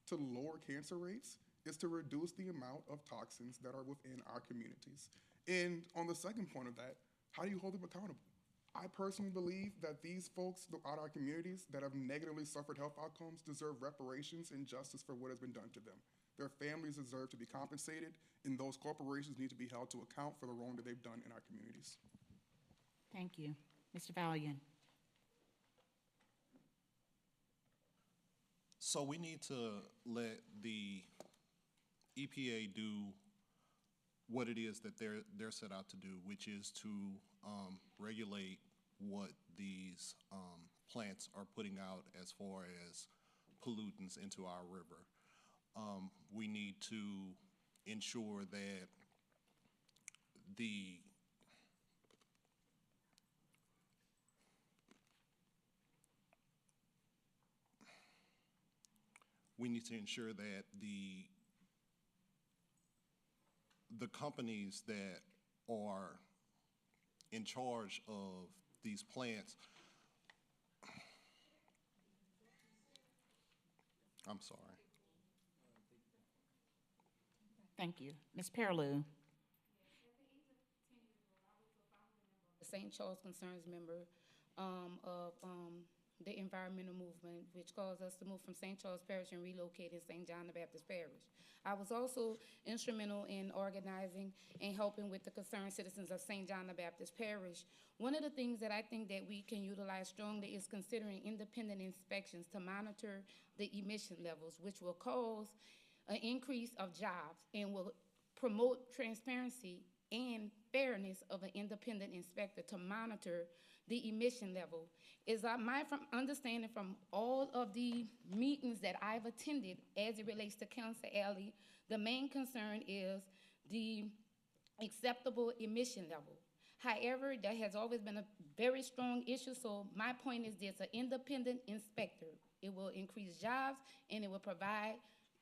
to lower cancer rates is to reduce the amount of toxins that are within our communities. And on the second point of that, how do you hold them accountable? I personally believe that these folks throughout our communities that have negatively suffered health outcomes deserve reparations and justice for what has been done to them. Their families deserve to be compensated, and those corporations need to be held to account for the wrong that they've done in our communities. Thank you. Mr. Valiant. So we need to let the EPA do what it is that they're set out to do, which is to regulate what these plants are putting out as far as pollutants into our river. We need to ensure that the companies that are in charge of these plants, I'm sorry. Thank you. Ms. Perilou. The St. Charles Concerns member of the environmental movement, which caused us to move from St. Charles Parish and relocate in St. John the Baptist Parish. I was also instrumental in organizing and helping with the concerned citizens of St. John the Baptist Parish. One of the things that I think that we can utilize strongly is considering independent inspections to monitor the emission levels, which will cause an increase of jobs and will promote transparency and fairness of an independent inspector to monitor the emission level. Is my understanding from all of the meetings that I've attended as it relates to Council Alley, the main concern is the acceptable emission level. However, that has always been a very strong issue, so my point is this, an independent inspector. It will increase jobs and it will provide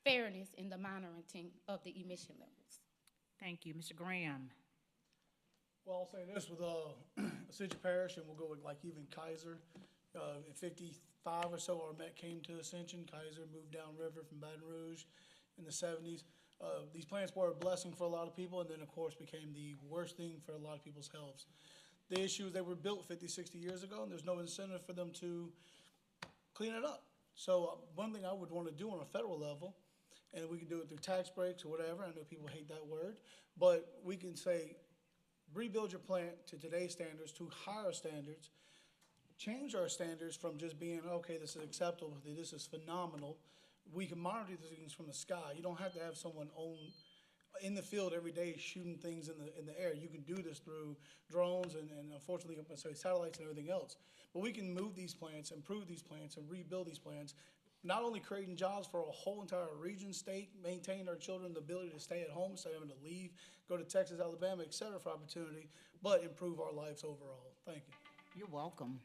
fairness in the monitoring of the emission levels. Thank you. Mr. Graham. Well, I'll say this with Ascension Parish, and we'll go with like even Kaiser. In 55 or so, our Met came to Ascension. Kaiser moved downriver from Baton Rouge in the 70s. These plants were a blessing for a lot of people, and then, of course, became the worst thing for a lot of people's health. The issue is they were built 50, 60 years ago, and there's no incentive for them to clean it up. So one thing I would want to do on a federal level, and we can do it through tax breaks or whatever, I know people hate that word, but we can say, rebuild your plant to today's standards, to higher standards, change our standards from just being, okay, this is acceptable, this is phenomenal. We can monitor these things from the sky. You don't have to have someone in the field every day shooting things in the air. You can do this through drones and unfortunately, I'm sorry, satellites and everything else. But we can move these plants, improve these plants, and rebuild these plants, not only creating jobs for a whole entire region, state, maintain our children the ability to stay at home instead of having to leave, go to Texas, Alabama, et cetera, for opportunity, but improve our lives overall. Thank you. You're welcome.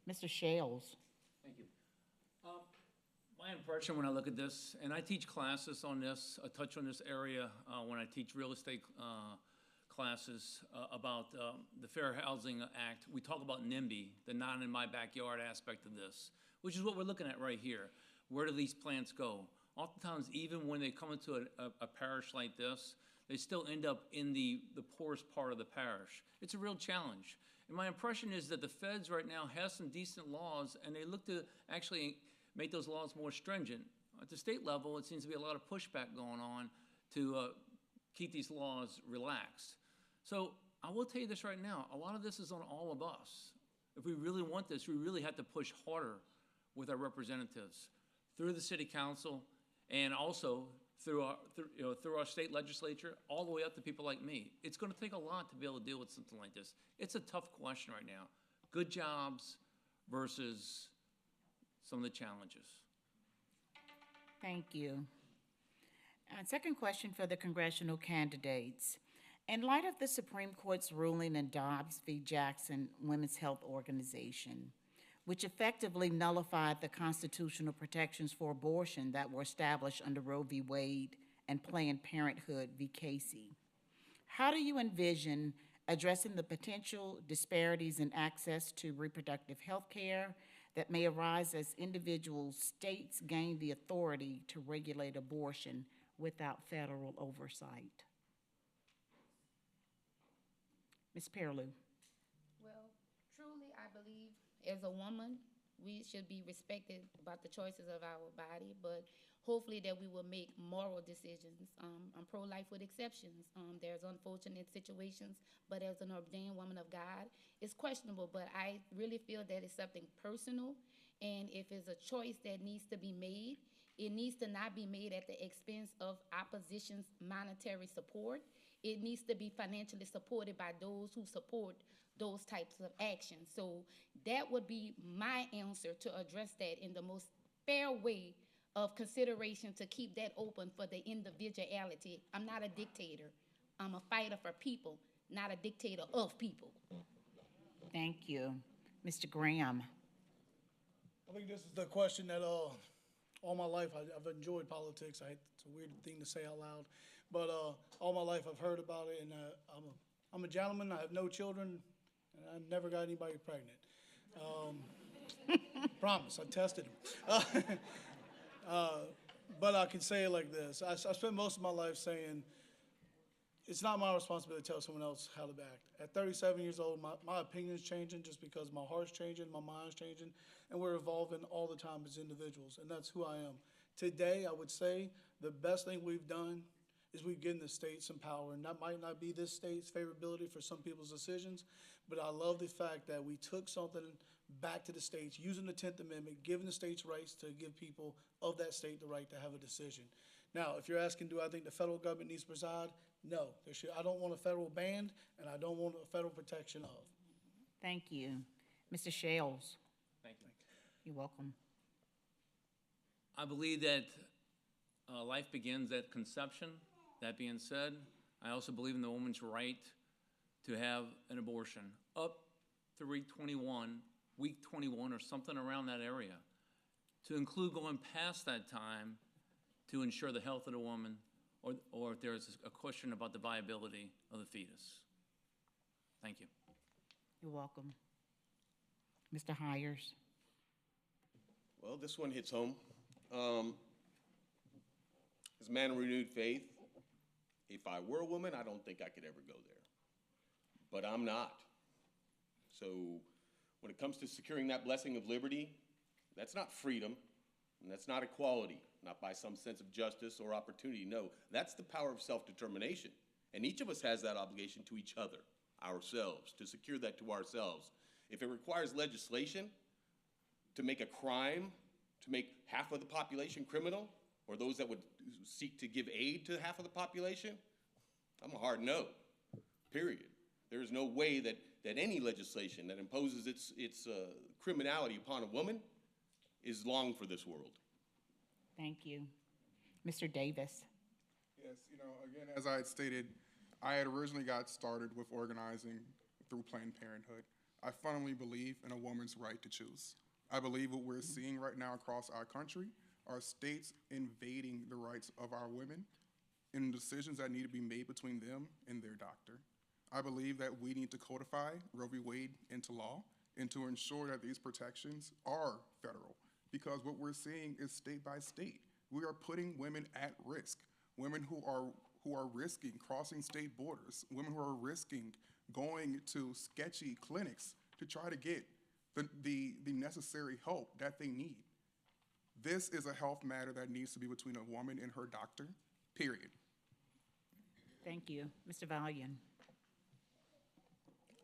Mr. Shales. Thank you. My impression when I look at this, and I teach classes on this, I touch on this area when I teach real estate classes about the Fair Housing Act. We talk about NIMBY, the not in my backyard aspect of this, which is what we're looking at right here. Where do these plants go? oftentimes, even when they come into a parish like this, they still end up in the poorest part of the parish. It's a real challenge. And my impression is that the feds right now have some decent laws, and they look to actually make those laws more stringent. At the state level, it seems to be a lot of pushback going on to keep these laws relaxed. So I will tell you this right now, a lot of this is on all of us. If we really want this, we really have to push harder with our representatives through the city council and also through our state legislature, all the way up to people like me. It's going to take a lot to be able to deal with something like this. It's a tough question right now. Good jobs versus some of the challenges. Thank you. Second question for the congressional candidates. In light of the Supreme Court's ruling in Dobbs v. Jackson Women's Health Organization, which effectively nullified the constitutional protections for abortion that were established under Roe v. Wade and Planned Parenthood v. Casey, how do you envision addressing the potential disparities in access to reproductive health care that may arise as individual states gain the authority to regulate abortion without federal oversight? Ms. Pearlou. Well, truly, I believe as a woman, we should be respected about the choices of our body, but hopefully that we will make moral decisions. I'm pro-life with exceptions. There's unfortunate situations, but as an ordained woman of God, it's questionable, but I really feel that it's something personal, and if it's a choice that needs to be made, it needs to not be made at the expense of opposition's monetary support. It needs to be financially supported by those who support those types of actions. So that would be my answer to address that in the most fair way of consideration to keep that open for the individuality. I'm not a dictator. I'm a fighter for people, not a dictator of people. Thank you. Mr. Graham. I think this is the question that all my life I've enjoyed politics. It's a weird thing to say out loud, but all my life I've heard about it, and I'm a gentleman. I have no children, and I never got anybody pregnant. Promise, I tested them. But I can say it like this. I spent most of my life saying, it's not my responsibility to tell someone else how to act. At 37 years old, my opinion's changing just because my heart's changing, my mind's changing, and we're evolving all the time as individuals, and that's who I am. Today, I would say the best thing we've done is we've given the state some power, and that might not be this state's favorability for some people's decisions, but I love the fact that we took something back to the states, using the 10th Amendment, giving the states rights to give people of that state the right to have a decision. Now, if you're asking, do I think the federal government needs to preside? No. I don't want a federal ban, and I don't want a federal protection of. Thank you. Mr. Shales. Thank you. You're welcome. I believe that life begins at conception. That being said, I also believe in the woman's right to have an abortion up to week 21 or something around that area, to include going past that time to ensure the health of the woman, or if there's a question about the viability of the fetus. Thank you. You're welcome. Mr. Hires. Well, this one hits home. As a man of renewed faith, if I were a woman, I don't think I could ever go there. But I'm not. So when it comes to securing that blessing of liberty, that's not freedom, and that's not equality, not by some sense of justice or opportunity. No, that's the power of self-determination. And each of us has that obligation to each other, ourselves, to secure that to ourselves. If it requires legislation to make a crime, to make half of the population criminal, or those that would seek to give aid to half of the population, I'm a hard no, period. There is no way that any legislation that imposes its criminality upon a woman is long for this world. Thank you. Mr. Davis. Yes, again, as I had stated, I had originally got started with organizing through Planned Parenthood. I firmly believe in a woman's right to choose. I believe what we're seeing right now across our country are states invading the rights of our women in decisions that need to be made between them and their doctor. I believe that we need to codify Roe v. Wade into law and to ensure that these protections are federal, because what we're seeing is state by state. We are putting women at risk, women who are risking crossing state borders, women who are risking going to sketchy clinics to try to get the necessary help that they need. This is a health matter that needs to be between a woman and her doctor, period. Thank you. Mr. Valian.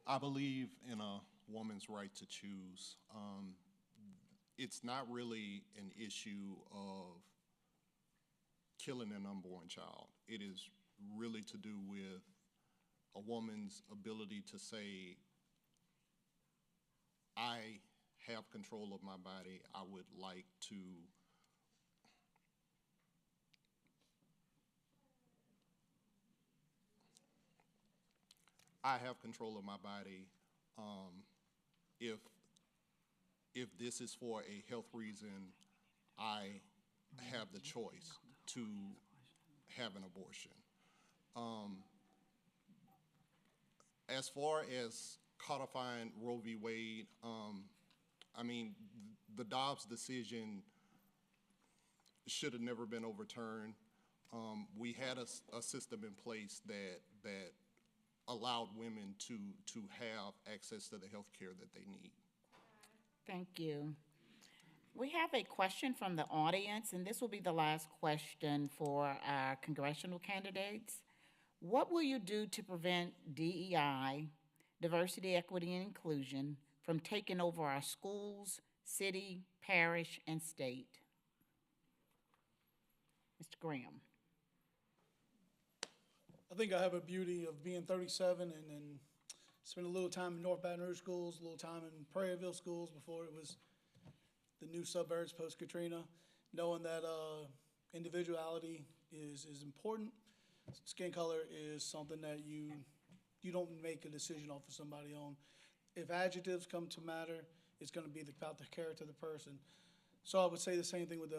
I believe in a woman's right to choose. It's not really an issue of killing an unborn child. It is really to do with a woman's ability to say, I have control of my body. I would like to control of my body. If this is for a health reason, I have the choice to have an abortion. As far as codifying Roe v. Wade, I mean, the Dobbs decision should have never been overturned. We had a system in place that allowed women to have access to the health care that they need. Thank you. We have a question from the audience, and this will be the last question for our congressional candidates. What will you do to prevent DEI, diversity, equity, and inclusion, from taking over our schools, city, parish, and state? Mr. Graham. I think I have a beauty of being 37 and spent a little time in North Baton Rouge schools, a little time in Prairieville schools before it was the new suburbs post-Katrina, knowing that individuality is important. Skin color is something that you don't make a decision off of somebody on. If adjectives come to matter, it's going to be about the character of the person. So I would say the same thing with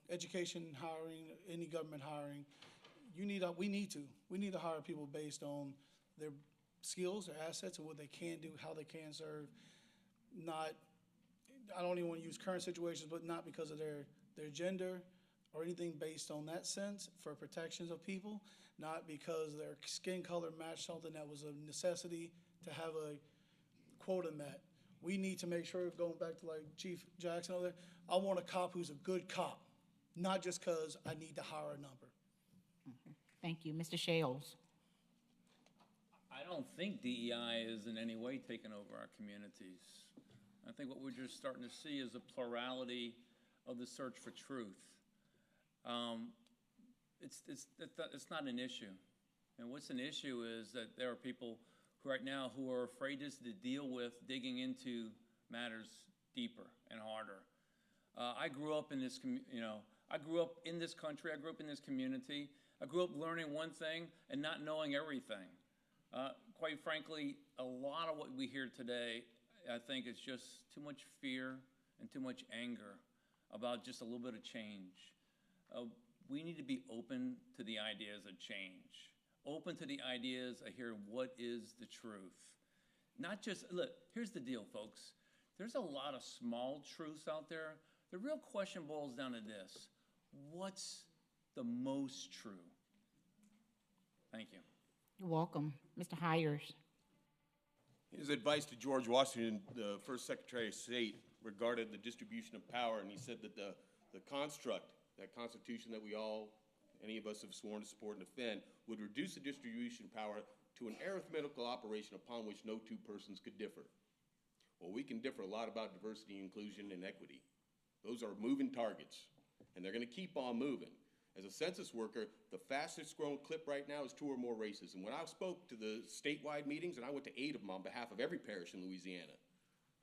education hiring, any government hiring. We need to hire people based on their skills, their assets, and what they can do, how they can serve. I don't even want to use current situations, but not because of their gender or anything based on that sense for protections of people, not because their skin color matched something that was a necessity to have a quota met. We need to make sure, going back to like Chief Jackson over there, I want a cop who's a good cop, not just because I need to hire a number. Thank you. Mr. Shales. I don't think DEI is in any way taking over our communities. I think what we're just starting to see is a plurality of the search for truth. It's not an issue. And what's an issue is that there are people who right now who are afraid just to deal with digging into matters deeper and harder. I grew up in this, I grew up in this country. I grew up in this community. I grew up learning one thing and not knowing everything. Quite frankly, a lot of what we hear today, I think, is just too much fear and too much anger about just a little bit of change. We need to be open to the ideas of change, open to the ideas of hearing what is the truth. Not just, look, here's the deal, folks. There's a lot of small truths out there. The real question boils down to this: what's the most true? Thank you. You're welcome. Mr. Hires. His advice to George Washington, the first Secretary of State, regarded the distribution of power, and he said that the construct, that Constitution that we all, any of us have sworn to support and defend, would reduce the distribution of power to an arithmetical operation upon which no two persons could differ. Well, we can differ a lot about diversity, inclusion, and equity. Those are moving targets, and they're going to keep on moving. As a census worker, the fastest growing clip right now is 2 or more races. And when I spoke to the statewide meetings, and I went to 8 of them on behalf of every parish in Louisiana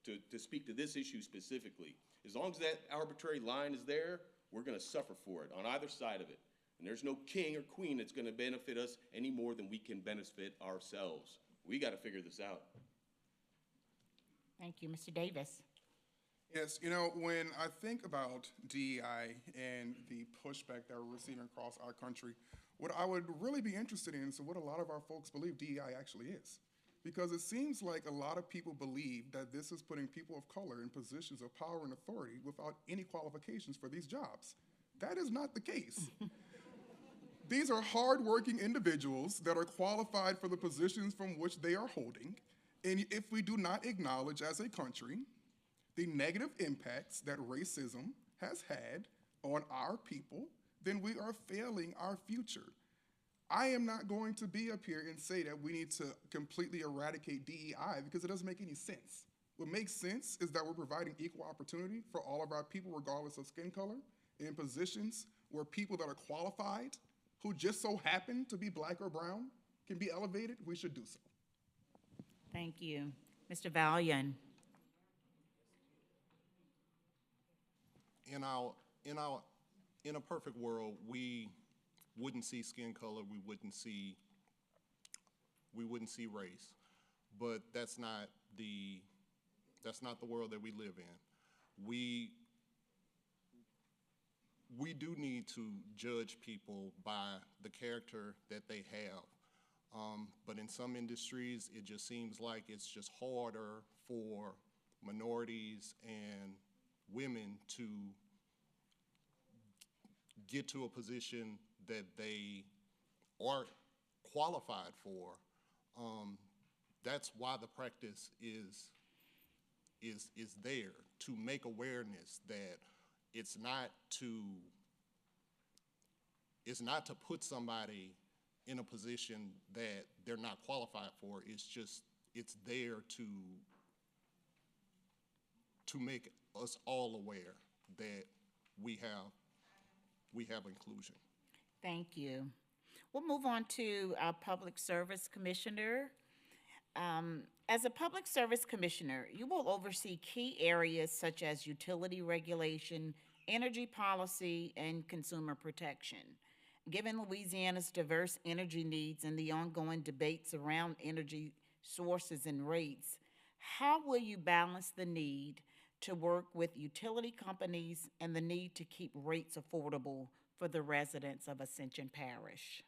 to speak to this issue specifically, as long as that arbitrary line is there, we're going to suffer for it on either side of it. And there's no king or queen that's going to benefit us any more than we can benefit ourselves. We got to figure this out. Thank you. Mr. Davis. Yes, when I think about DEI and the pushback that we're receiving across our country, what I would really be interested in is what a lot of our folks believe DEI actually is. Because it seems like a lot of people believe that this is putting people of color in positions of power and authority without any qualifications for these jobs. That is not the case. These are hardworking individuals that are qualified for the positions from which they are holding. And if we do not acknowledge as a country the negative impacts that racism has had on our people, then we are failing our future. I am not going to be up here and say that we need to completely eradicate DEI because it doesn't make any sense. What makes sense is that we're providing equal opportunity for all of our people, regardless of skin color, in positions where people that are qualified, who just so happen to be black or brown, can be elevated. We should do so. Thank you. Mr. Valian. In a perfect world, we wouldn't see skin color, we wouldn't see race, but that's not the world that we live in. We do need to judge people by the character that they have. But in some industries, it just seems like it's just harder for minorities and women to get to a position that they aren't qualified for. That's why the practice is there, to make awareness that it's not to put somebody in a position that they're not qualified for. It's there to make us all aware that we have inclusion. Thank you. We'll move on to our Public Service Commissioner. As a Public Service Commissioner, you will oversee key areas such as utility regulation, energy policy, and consumer protection. Given Louisiana's diverse energy needs and the ongoing debates around energy sources and rates, how will you balance the need to work with utility companies and the need to keep rates affordable for the residents of Ascension Parish?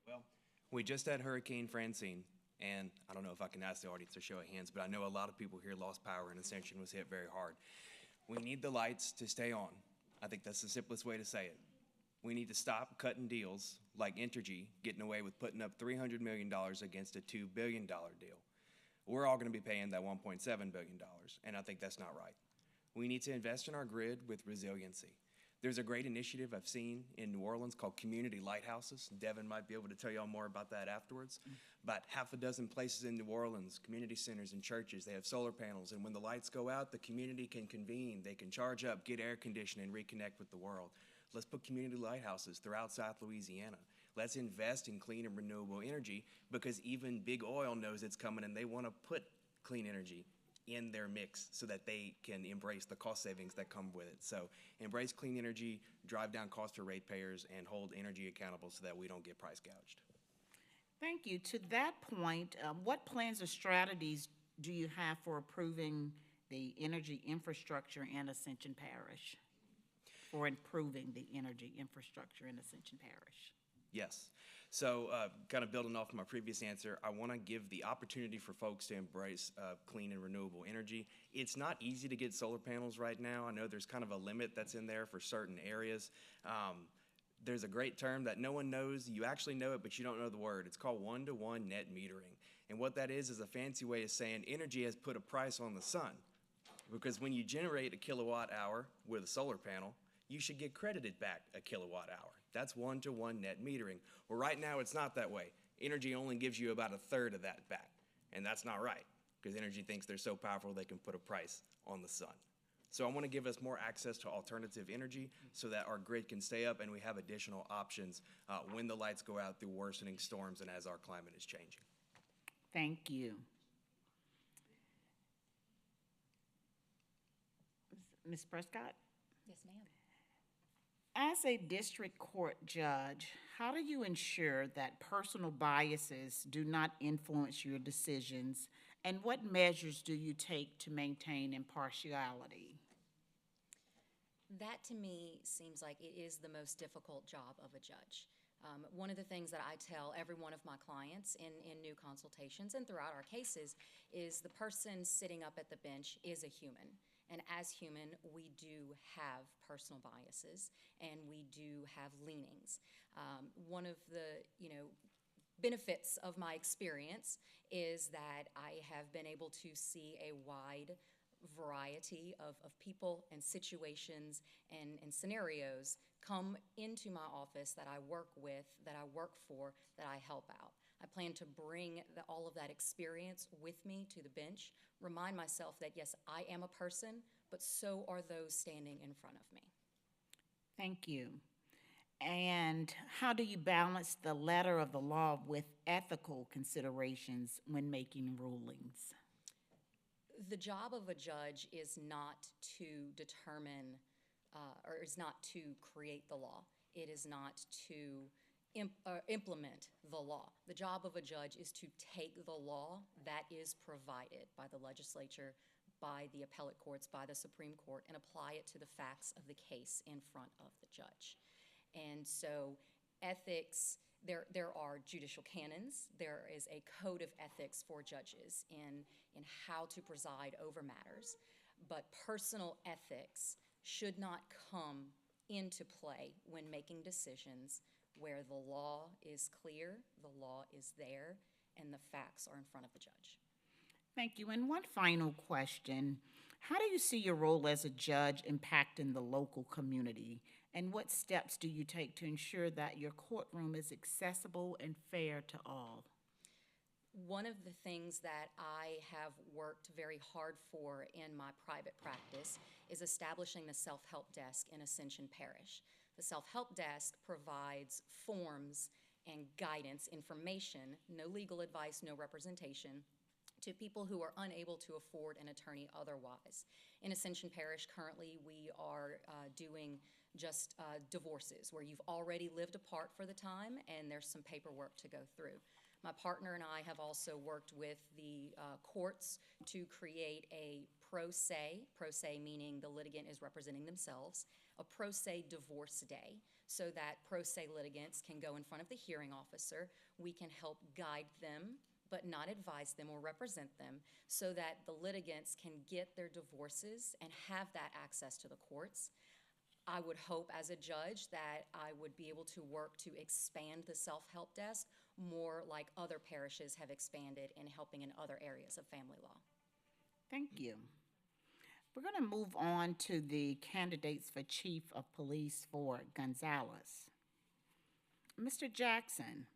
Well, we just had Hurricane Francine, and I don't know if I can ask the audience to show of hands, but I know a lot of people here lost power and Ascension was hit very hard. We need the lights to stay on. I think that's the simplest way to say it. We need to stop cutting deals like Entergy getting away with putting up $300 million against a $2 billion deal. We're all going to be paying that $1.7 billion, and I think that's not right. We need to invest in our grid with resiliency. There's a great initiative I've seen in New Orleans called Community Lighthouses. Devin might be able to tell y'all more about that afterwards. About half a dozen places in New Orleans, community centers and churches, they have solar panels, and when the lights go out, the community can convene, they can charge up, get air conditioning, and reconnect with the world. Let's put community lighthouses throughout South Louisiana. Let's invest in clean and renewable energy, because even big oil knows it's coming and they want to put clean energy in their mix so that they can embrace the cost savings that come with it. So embrace clean energy, drive down costs for ratepayers, and hold energy accountable so that we don't get price gouged. Thank you. To that point, what plans or strategies do you have for improving the energy infrastructure in Ascension Parish? For improving the energy infrastructure in Ascension Parish? Yes. So kind of building off my previous answer, I want to give the opportunity for folks to embrace clean and renewable energy. It's not easy to get solar panels right now. I know there's kind of a limit that's in there for certain areas. There's a great term that no one knows. You actually know it, but you don't know the word. It's called one-to-one net metering. And what that is a fancy way of saying energy has put a price on the sun. Because when you generate a kilowatt hour with a solar panel, you should get credited back a kilowatt hour. That's one-to-one net metering. Well, right now it's not that way. Energy only gives you about a third of that back. And that's not right, because energy thinks they're so powerful they can put a price on the sun. So I want to give us more access to alternative energy so that our grid can stay up and we have additional options when the lights go out through worsening storms and as our climate is changing. Thank you. Ms. Prescott? Yes, ma'am. As a district court judge, how do you ensure that personal biases do not influence your decisions, and what measures do you take to maintain impartiality? That to me seems like it is the most difficult job of a judge. One of the things that I tell every one of my clients in new consultations and throughout our cases is the person sitting up at the bench is a human. And as human, we do have personal biases and we do have leanings. One of the, benefits of my experience is that I have been able to see a wide variety of people and situations and scenarios come into my office that I work with, that I work for, that I help out. I plan to bring all of that experience with me to the bench, remind myself that yes, I am a person, but so are those standing in front of me. Thank you. And how do you balance the letter of the law with ethical considerations when making rulings? The job of a judge is not to determine or is not to create the law. It is not to implement the law. The job of a judge is to take the law that is provided by the legislature, by the appellate courts, by the Supreme Court, and apply it to the facts of the case in front of the judge. And so ethics, there are judicial canons. There is a code of ethics for judges in how to preside over matters. But personal ethics should not come into play when making decisions where the law is clear, the law is there, and the facts are in front of the judge. Thank you. And one final question. How do you see your role as a judge impacting the local community? And what steps do you take to ensure that your courtroom is accessible and fair to all? One of the things that I have worked very hard for in my private practice is establishing the self-help desk in Ascension Parish. The self-help desk provides forms and guidance, information, no legal advice, no representation, to people who are unable to afford an attorney otherwise. In Ascension Parish, currently we are doing just divorces where you've already lived apart for the time and there's some paperwork to go through. My partner and I have also worked with the courts to create a pro se meaning the litigant is representing themselves, a pro se divorce day, so that pro se litigants can go in front of the hearing officer. We can help guide them, but not advise them or represent them, so that the litigants can get their divorces and have that access to the courts. I would hope as a judge that I would be able to work to expand the self-help desk more like other parishes have expanded in helping in other areas of family law. Thank you. We're going to move on to the candidates for Chief of Police for Gonzales. Mr. Jackson,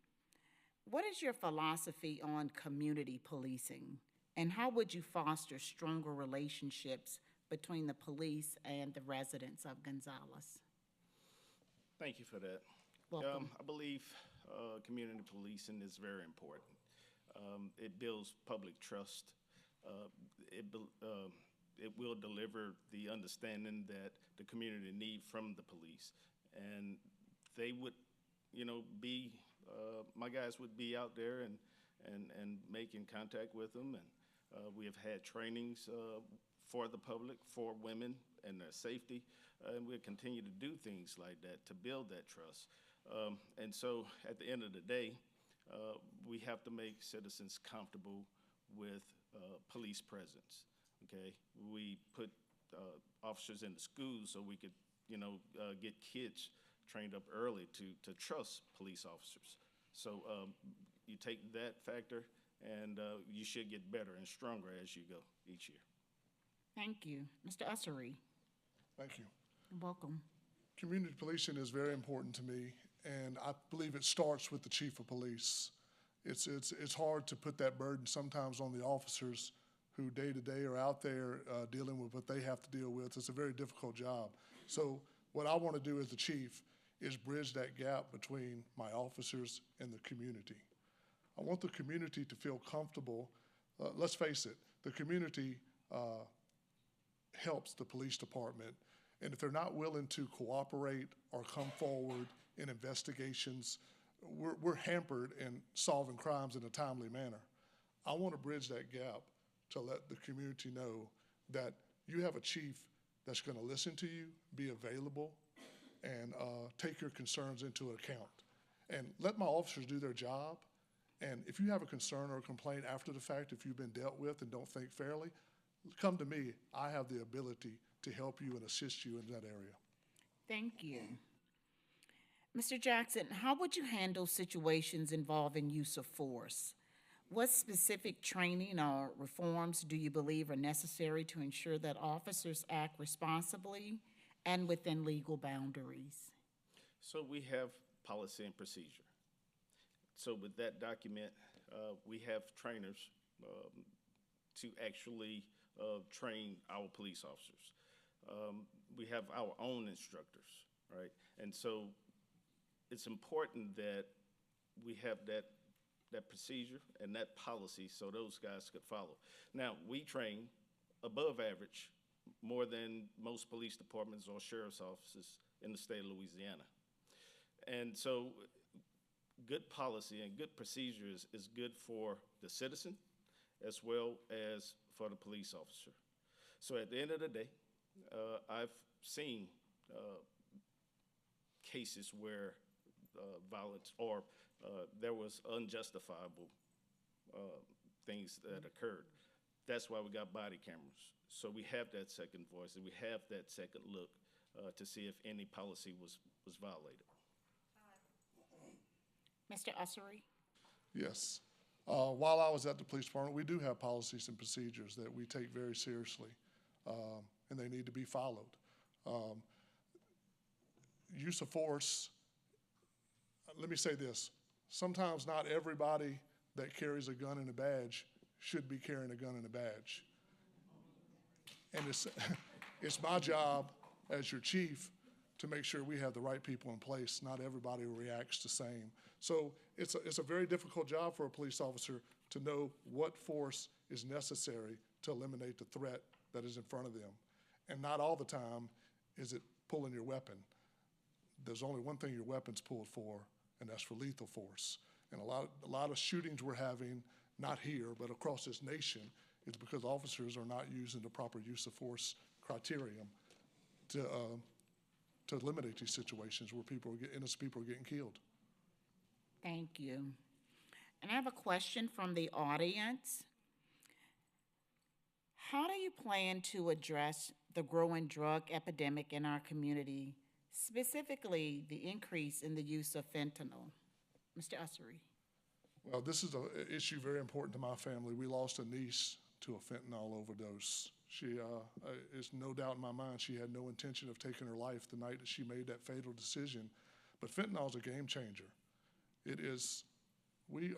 what is your philosophy on community policing, and how would you foster stronger relationships between the police and the residents of Gonzales? Thank you for that. Welcome. I believe community policing is very important. It builds public trust. It will deliver the understanding that the community need from the police. And they would, be, my guys would be out there and making contact with them. And we have had trainings for the public, for women and their safety. And we'll continue to do things like that to build that trust. And so at the end of the day, we have to make citizens comfortable with police presence. Okay, we put officers in the schools so we could, get kids trained up early to trust police officers. So you take that factor, and you should get better and stronger as you go each year. Thank you. Mr. Ussery. Thank you. Welcome. Community policing is very important to me, and I believe it starts with the chief of police. It's hard to put that burden sometimes on the officers who day to day are out there dealing with what they have to deal with. It's a very difficult job. So what I want to do as the chief is bridge that gap between my officers and the community. I want the community to feel comfortable. Let's face it, the community helps the police department. And if they're not willing to cooperate or come forward in investigations, we're hampered in solving crimes in a timely manner. I want to bridge that gap to let the community know that you have a chief that's going to listen to you, be available, and take your concerns into account. And let my officers do their job. And if you have a concern or a complaint after the fact, if you've been dealt with and don't think fairly, come to me. I have the ability to help you and assist you in that area. Thank you. Mr. Jackson, how would you handle situations involving use of force? What specific training or reforms do you believe are necessary to ensure that officers act responsibly and within legal boundaries? So we have policy and procedure. So with that document, we have trainers to actually train our police officers. We have our own instructors, right? And so it's important that we have that procedure and that policy so those guys could follow. Now, we train above average more than most police departments or sheriff's offices in the state of Louisiana. And so good policy and good procedures is good for the citizen as well as for the police officer. So at the end of the day, I've seen cases where violence or there was unjustifiable things that occurred. That's why we got body cameras. So we have that second voice and we have that second look to see if any policy was violated. Mr. Ussery? Yes. While I was at the police department, we do have policies and procedures that we take very seriously, and they need to be followed. Use of force, let me say this. Sometimes not everybody that carries a gun and a badge should be carrying a gun and a badge. And it's my job as your chief to make sure we have the right people in place. Not everybody reacts the same. So it's a very difficult job for a police officer to know what force is necessary to eliminate the threat that is in front of them. And not all the time is it pulling your weapon. There's only one thing your weapon's pulled for, and that's for lethal force. And a lot of shootings we're having, not here, but across this nation, is because officers are not using the proper use of force criterion to eliminate these situations where innocent people are getting killed. Thank you. And I have a question from the audience. How do you plan to address the growing drug epidemic in our community, specifically the increase in the use of fentanyl? Mr. Ussery. Well, this is an issue very important to my family. We lost a niece to a fentanyl overdose. She, it's no doubt in my mind, she had no intention of taking her life the night that she made that fatal decision. But fentanyl is a game changer. It is,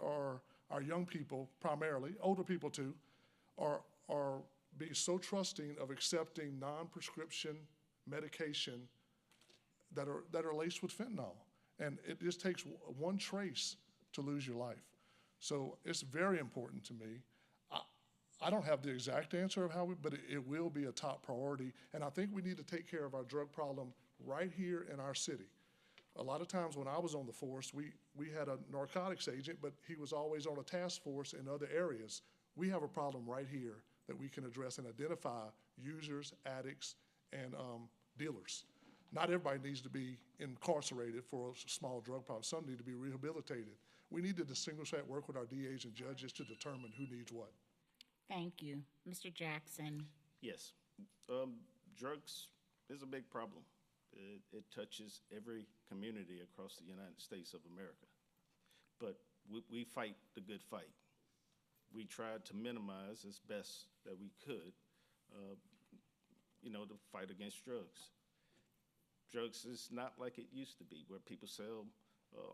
our young people primarily, older people too, are being so trusting of accepting non-prescription medication that are laced with fentanyl. And it just takes one trace to lose your life. So it's very important to me. I don't have the exact answer of how but it will be a top priority. And I think we need to take care of our drug problem right here in our city. A lot of times when I was on the force, we had a narcotics agent, but he was always on a task force in other areas. We have a problem right here that we can address and identify users, addicts, and dealers. Not everybody needs to be incarcerated for a small drug problem. Some need to be rehabilitated. We need to distinguish that, work with our DAs and judges to determine who needs what. Thank you. Mr. Jackson. Yes. Drugs is a big problem. It touches every community across the United States of America. But we fight the good fight. We tried to minimize as best that we could, the fight against drugs. Drugs is not like it used to be, where people sell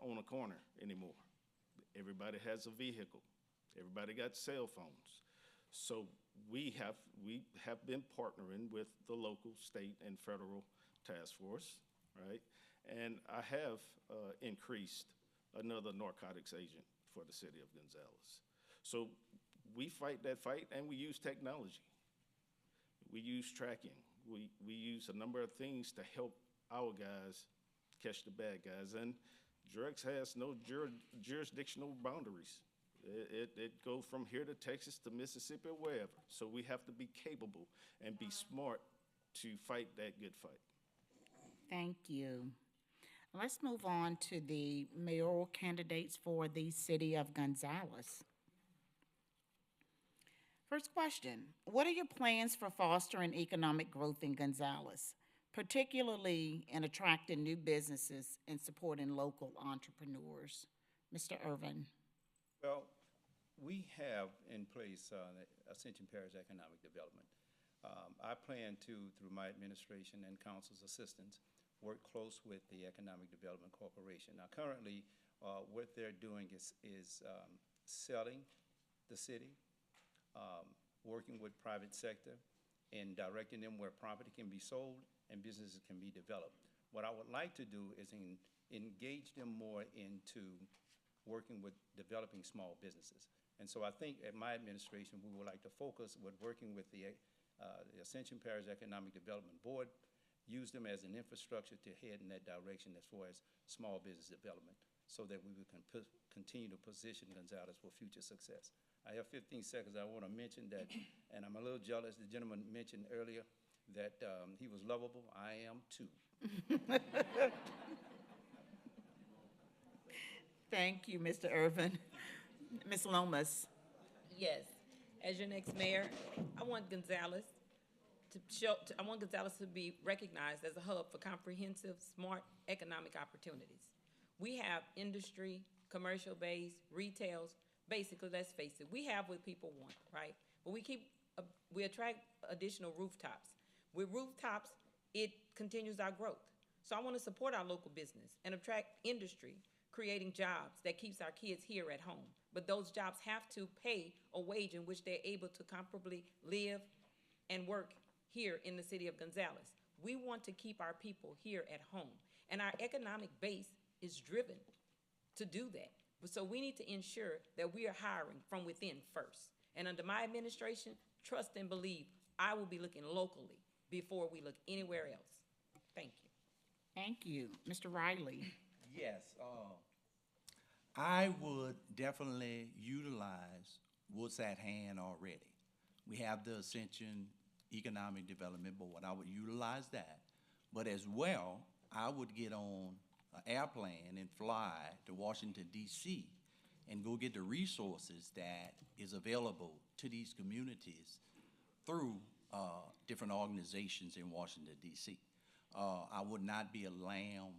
on a corner anymore. Everybody has a vehicle. Everybody got cell phones. So we have been partnering with the local, state, and federal task force, right? And I have increased another narcotics agent for the city of Gonzales. So we fight that fight, and we use technology. We use tracking. We use a number of things to help our guys catch the bad guys. And drugs has no jurisdictional boundaries. It goes from here to Texas to Mississippi or wherever. So we have to be capable and be smart to fight that good fight. Thank you. Let's move on to the mayoral candidates for the city of Gonzales. First question, what are your plans for fostering economic growth in Gonzales, particularly in attracting new businesses and supporting local entrepreneurs? Mr. Irvin. Well, we have in place the Ascension Parish Economic Development. I plan to, through my administration and council's assistance, work close with the Economic Development Corporation. Now, currently, what they're doing is selling the city, working with private sector, and directing them where property can be sold and businesses can be developed. What I would like to do is engage them more into working with developing small businesses. And so I think at my administration, we would like to focus with working with the Ascension Parish Economic Development Board, use them as an infrastructure to head in that direction as far as small business development, so that we can continue to position Gonzales for future success. I have 15 seconds. I want to mention that, and I'm a little jealous, the gentleman mentioned earlier that he was lovable. I am too. Thank you, Mr. Irvin. Ms. Lomas. Yes, as your next mayor, I want Gonzales to be recognized as a hub for comprehensive, smart economic opportunities. We have industry, commercial base, retails. Basically, let's face it, we have what people want, right? But we attract additional rooftops. With rooftops, it continues our growth. So I want to support our local business and attract industry, creating jobs that keeps our kids here at home. But those jobs have to pay a wage in which they're able to comfortably live and work here in the city of Gonzales. We want to keep our people here at home. And our economic base is driven to do that. So we need to ensure that we are hiring from within first. And under my administration, trust and believe I will be looking locally before we look anywhere else. Thank you. Thank you. Mr. Riley. Yes, I would definitely utilize what's at hand already. We have the Ascension Economic Development Board. I would utilize that. But as well, I would get on an airplane and fly to Washington, D.C. and go get the resources that is available to these communities through different organizations in Washington, D.C. I would not be a lamb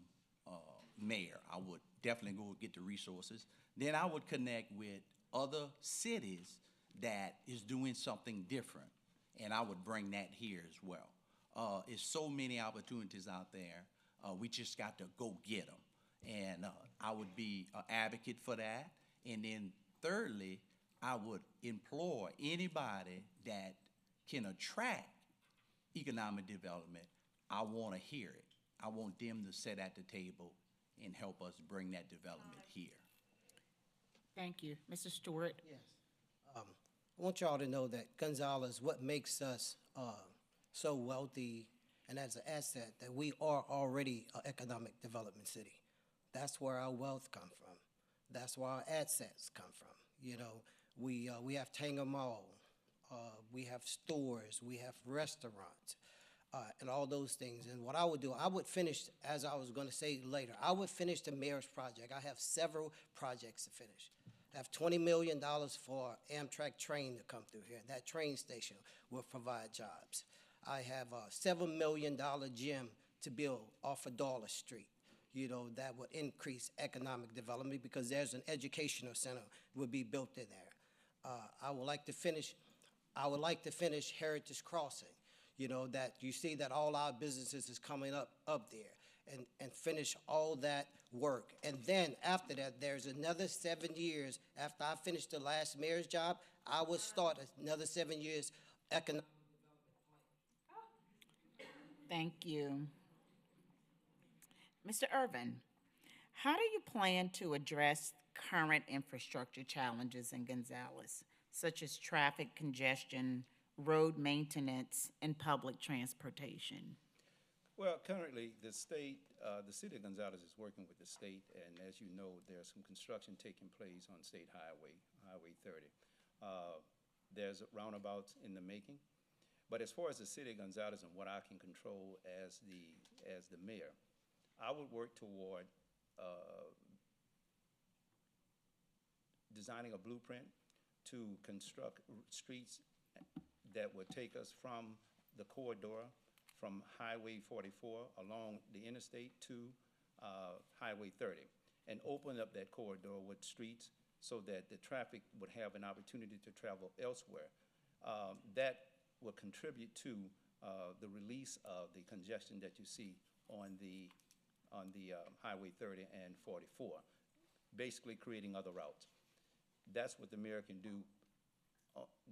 mayor. I would definitely go get the resources. Then I would connect with other cities that is doing something different, and I would bring that here as well. There's so many opportunities out there. We just got to go get them, and I would be an advocate for that. And then thirdly, I would implore anybody that can attract economic development. I want to hear it. I want them to sit at the table and help us bring that development here. Thank you. Mr. Stewart. Yes. I want y'all to know that Gonzales, what makes us so wealthy and as an asset, that we are already an economic development city. That's where our wealth come from. That's where our assets come from. You know, we have Tanger Mall, we have stores, we have restaurants, and all those things. And what I would do, I would finish, as I was going to say later, I would finish the mayor's project. I have several projects to finish. I have $20 million for Amtrak train to come through here. That train station will provide jobs. I have a $7 million gym to build off of Dollar Street. You know, that would increase economic development because there's an educational center would be built in there. I would like to finish Heritage Crossing. You know, that you see that all our businesses is coming up there and finish all that work. And then after that, there's another 7 years after I finish the last mayor's job, I would start another 7 years economic. Thank you. Mr. Irvin, how do you plan to address current infrastructure challenges in Gonzales, such as traffic congestion, road maintenance, and public transportation? Well, currently, the state, the city of Gonzales is working with the state, and as you know, there's some construction taking place on State Highway, Highway 30. There's roundabouts in the making. But as far as the city of Gonzales and what I can control as the mayor, I would work toward designing a blueprint to construct streets that would take us from the corridor, from Highway 44 along the interstate to Highway 30, and open up that corridor with streets so that the traffic would have an opportunity to travel elsewhere. That will contribute to the release of the congestion that you see on the Highway 30 and 44, basically creating other routes. That's what the mayor can do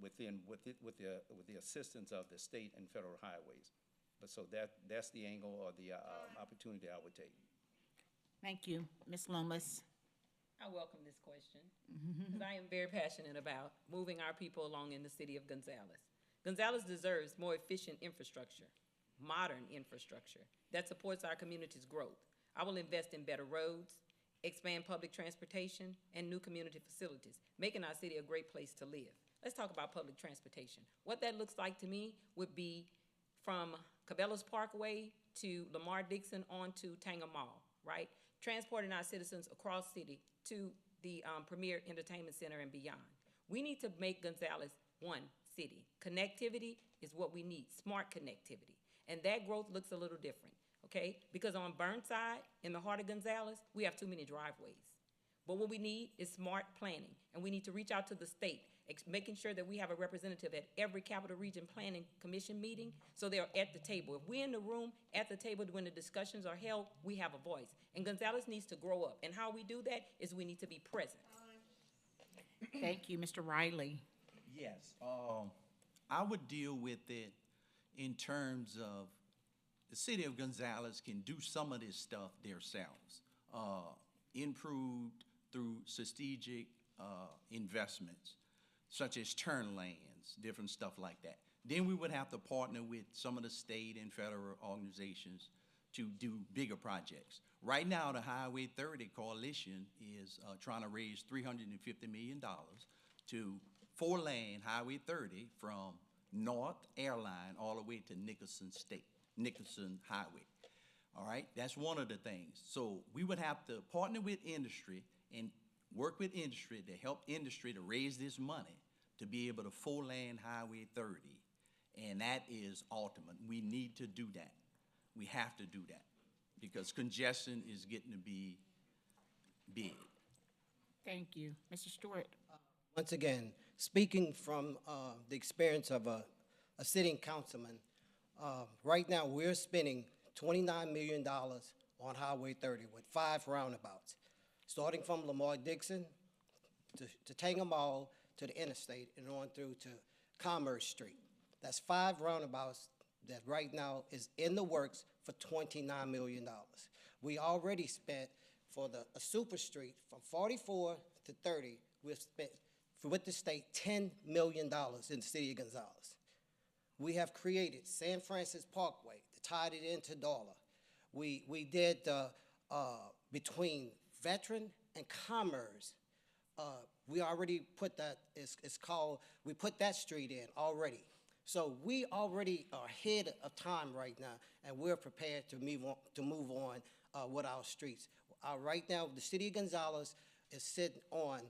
with the assistance of the state and federal highways. But so that's the angle or the opportunity I would take. Thank you. Ms. Lomas. I welcome this question because I am very passionate about moving our people along in the city of Gonzales. Gonzales deserves more efficient infrastructure, modern infrastructure that supports our community's growth. I will invest in better roads, expand public transportation, and new community facilities, making our city a great place to live. Let's talk about public transportation. What that looks like to me would be from Cabela's Parkway to Lamar Dixon on to Tanger Mall, right? Transporting our citizens across city to the Premier Entertainment Center and beyond. We need to make Gonzales one city. Connectivity is what we need, smart connectivity. And that growth looks a little different, okay? Because on Burnside, in the heart of Gonzales, we have too many driveways. But what we need is smart planning, and we need to reach out to the state, making sure that we have a representative at every Capital Region Planning Commission meeting so they're at the table. If we're in the room at the table when the discussions are held, we have a voice. And Gonzales needs to grow up, and how we do that is we need to be present. Thank you, Mr. Riley. Yes, I would deal with it in terms of the city of Gonzales can do some of this stuff themselves, improved through strategic investments, such as turn lanes, different stuff like that. Then we would have to partner with some of the state and federal organizations to do bigger projects. Right now, the Highway 30 Coalition is trying to raise $350 million to 4-lane Highway 30 from North Airline all the way to Nicholson Highway. All right, that's one of the things. So we would have to partner with industry and work with industry to help industry to raise this money to be able to 4-lane Highway 30. And that is ultimate. We need to do that. We have to do that because congestion is getting to be big. Thank you. Mr. Stewart. Once again, speaking from the experience of a sitting councilman, right now we're spending $29 million on Highway 30 with 5 roundabouts, starting from Lamar Dixon to Tanger Mall to the interstate and on through to Commerce Street. That's 5 roundabouts that right now is in the works for $29 million. We already spent for a super street from 44 to 30, we've spent with the state $10 million in the city of Gonzales. We have created San Francis Parkway, tied it into Dollar. We did between Veteran and Commerce. We already put that, we put that street in already. So we already are ahead of time right now, and we're prepared to move on with our streets. Right now, the city of Gonzales is sitting on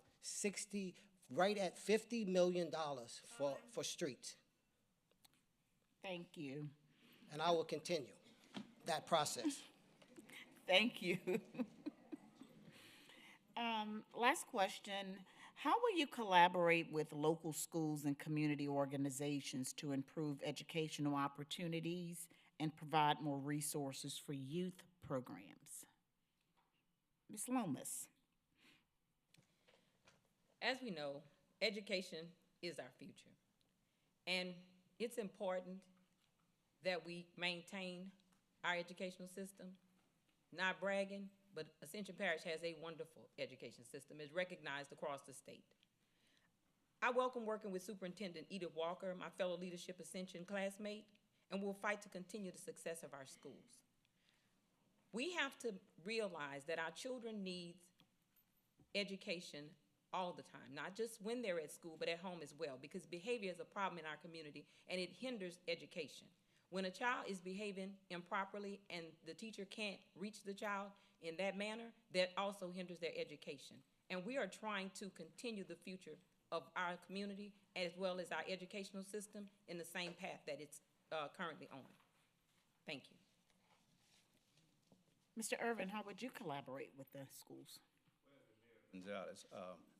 right at $50 million for streets. Thank you. And I will continue that process. Thank you. Last question. How will you collaborate with local schools and community organizations to improve educational opportunities and provide more resources for youth programs? Ms. Lomas. As we know, education is our future. And it's important that we maintain our educational system. Not bragging, but Ascension Parish has a wonderful education system. It's recognized across the state. I welcome working with Superintendent Edith Walker, my fellow Leadership Ascension classmate, and we'll fight to continue the success of our schools. We have to realize that our children need education all the time, not just when they're at school, but at home as well, because behavior is a problem in our community and it hinders education. When a child is behaving improperly and the teacher can't reach the child in that manner, that also hinders their education. And we are trying to continue the future of our community as well as our educational system in the same path that it's currently on. Thank you. Mr. Irvin, how would you collaborate with the schools? Gonzalez,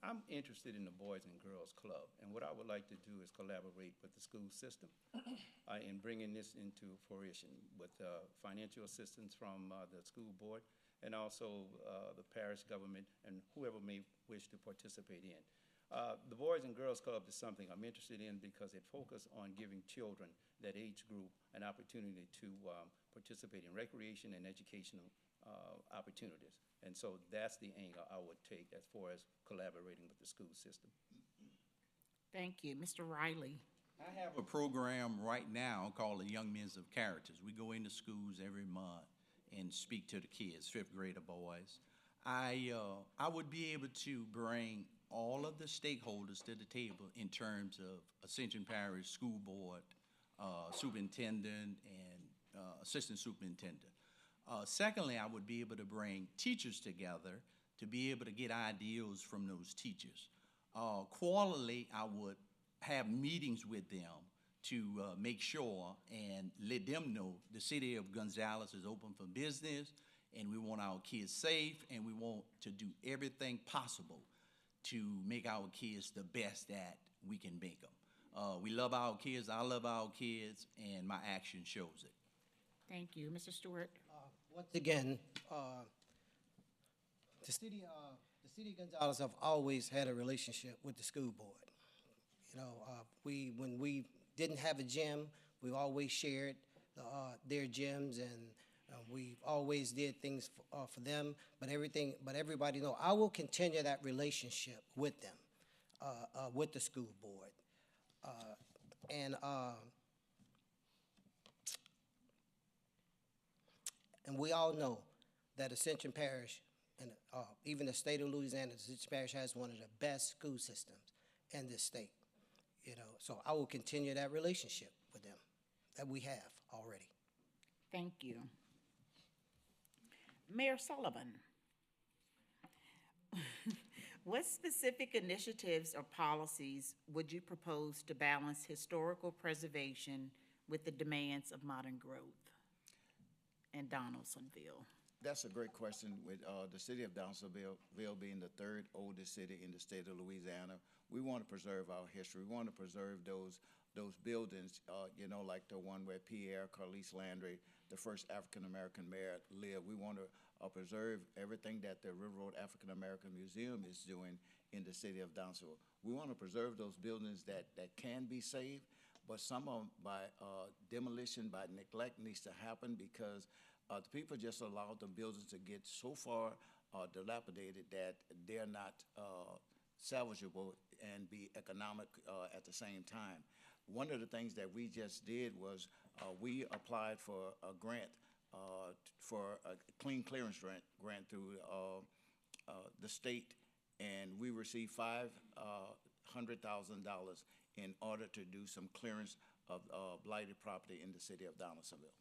I'm interested in the Boys and Girls Club, and what I would like to do is collaborate with the school system in bringing this into fruition with financial assistance from the school board and also the parish government and whoever may wish to participate in. The Boys and Girls Club is something I'm interested in because it focuses on giving children, that age group, an opportunity to participate in recreation and educational opportunities. And so that's the angle I would take as far as collaborating with the school system. Thank you. Mr. Riley. I have a program right now called the Young Men's of Characters. We go into schools every month and speak to the kids, fifth grader boys. I would be able to bring all of the stakeholders to the table in terms of Ascension Parish School Board, superintendent, and assistant superintendent. Secondly, I would be able to bring teachers together to be able to get ideas from those teachers. Quarterly, I would have meetings with them to make sure and let them know the city of Gonzales is open for business and we want our kids safe and we want to do everything possible to make our kids the best that we can make them. We love our kids, I love our kids, and my action shows it. Thank you. Mr. Stewart. Once again, the city of Gonzales have always had a relationship with the school board. You know, when we didn't have a gym, we always shared their gyms, and we always did things for them. But everybody know I will continue that relationship with them, with the school board, and we all know that Ascension Parish, and even the state of Louisiana, Ascension Parish has one of the best school systems in this state. You know, so I will continue that relationship with them that we have already. Thank you. Mayor Sullivan. What specific initiatives or policies would you propose to balance historical preservation with the demands of modern growth in Donaldsonville? That's a great question. With the city of Donaldsonville being the third oldest city in the state of Louisiana, we want to preserve our history. We want to preserve those buildings, you know, like the one where Pierre Carlis Landry, the first African-American mayor, lived. We want to preserve everything that the Railroad African-American Museum is doing in the city of Donaldsonville. We want to preserve those buildings that can be saved, but some of them by demolition, by neglect needs to happen because the people just allowed the buildings to get so far dilapidated that they're not salvageable and be economic at the same time. One of the things that we just did was we applied for a grant for a clean clearance grant through the state, and we received $500,000 in order to do some clearance of blighted property in the city of Donaldsonville.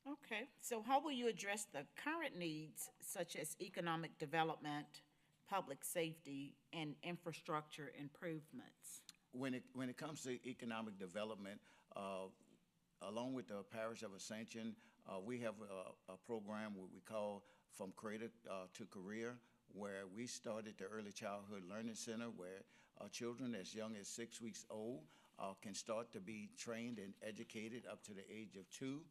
Okay, so how will you address the current needs such as economic development, public safety, and infrastructure improvements? When it comes to economic development, along with the parish of Ascension, we have a program what we call From Cradle to Career, where we started the Early Childhood Learning Center, where children as young as 6 weeks old can start to be trained and educated up to the age of 2.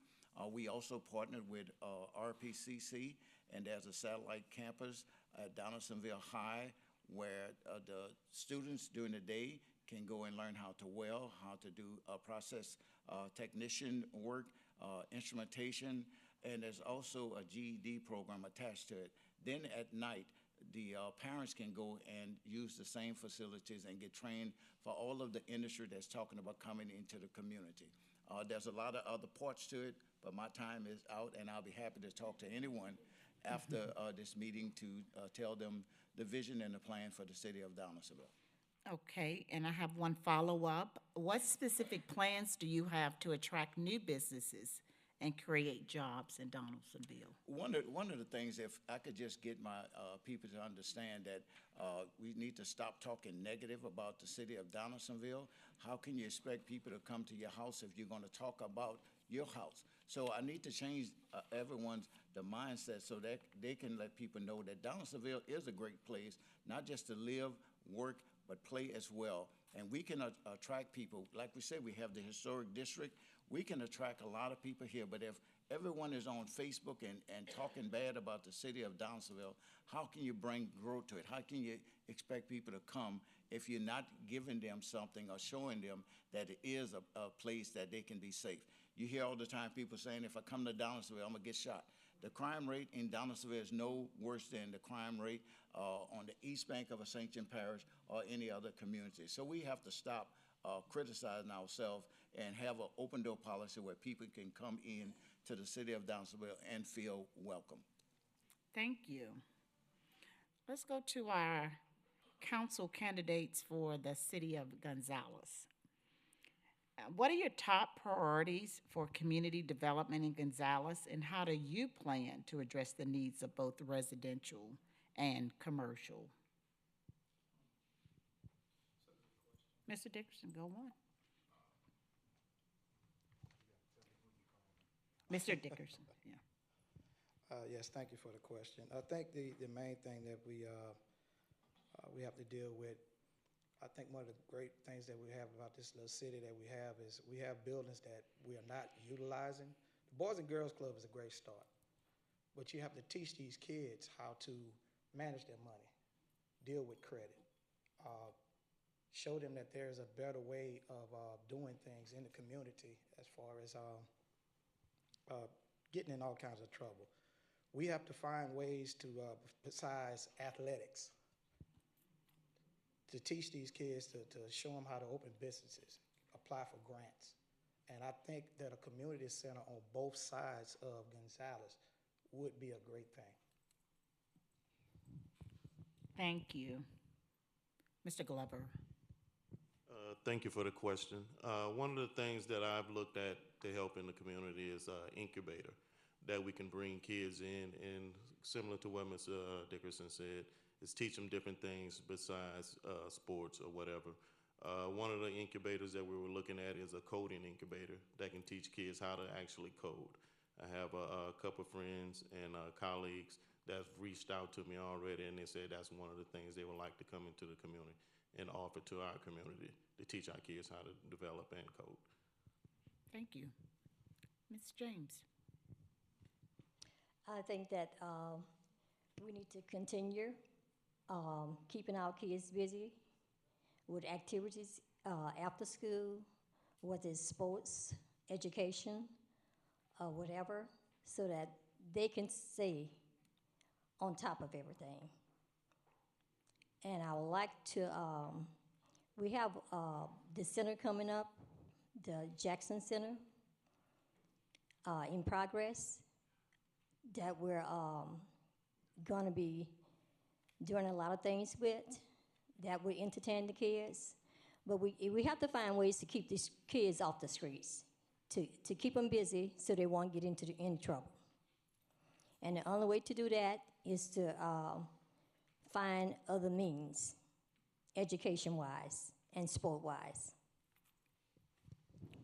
We also partnered with RPCC, and there's a satellite campus at Donaldsonville High where the students during the day can go and learn how to weld, how to do process technician work, instrumentation, and there's also a GED program attached to it. Then at night, the parents can go and use the same facilities and get trained for all of the industry that's talking about coming into the community. There's a lot of other parts to it, but my time is out, and I'll be happy to talk to anyone after this meeting to tell them the vision and the plan for the city of Donaldsonville. Okay, and I have one follow-up. What specific plans do you have to attract new businesses and create jobs in Donaldsonville. One of the things, if I could just get my people to understand that we need to stop talking negative about the city of Donaldsonville. How can you expect people to come to your house if you're going to talk about your house? So I need to change everyone's the mindset so that they can let people know that Donaldsonville is a great place, not just to live, work, but play as well. And we can attract people. Like we said, we have the historic district. We can attract a lot of people here, but if everyone is on Facebook and talking bad about the city of Donaldsonville, how can you bring growth to it? How can you expect people to come if you're not giving them something or showing them that it is a place that they can be safe? You hear all the time people saying, if I come to Donaldsonville, I'm gonna get shot. The crime rate in Donaldsonville is no worse than the crime rate on the east bank of Ascension Parish or any other community. So we have to stop criticizing ourselves and have an open door policy where people can come in to the city of Donaldsonville and feel welcome. Thank you. Let's go to our council candidates for the city of Gonzales. What are your top priorities for community development in Gonzales, and how do you plan to address the needs of both residential and commercial? Mr. Dickerson, go on. Mr. Dickerson, yeah. Yes, thank you for the question. I think the main thing that we have to deal with, I think one of the great things that we have about this little city that we have is we have buildings that we are not utilizing. The Boys and Girls Club is a great start, but you have to teach these kids how to manage their money, deal with credit, show them that there's a better way of doing things in the community as far as getting in all kinds of trouble. We have to find ways to, besides athletics, to teach these kids to show them how to open businesses, apply for grants. And I think that a community center on both sides of Gonzales would be a great thing. Thank you. Mr. Glover. Thank you for the question. One of the things that I've looked at to help in the community is incubator, that we can bring kids in, and similar to what Mr. Dickerson said, is teach them different things besides sports or whatever. One of the incubators that we were looking at is a coding incubator that can teach kids how to actually code. I have a couple friends and colleagues that have reached out to me already, and they said that's one of the things they would like to come into the community and offer to our community to teach our kids how to develop and code. Thank you. Ms. James. I think that we need to continue keeping our kids busy with activities after school, whether it's sports, education, whatever, so that they can stay on top of everything. And I would like to, we have the center coming up, the Jackson Center, in progress, that we're going to be doing a lot of things with, that will entertain the kids. But we have to find ways to keep these kids off the streets, to keep them busy so they won't get into any trouble. And the only way to do that is to find other means, education-wise and sport-wise.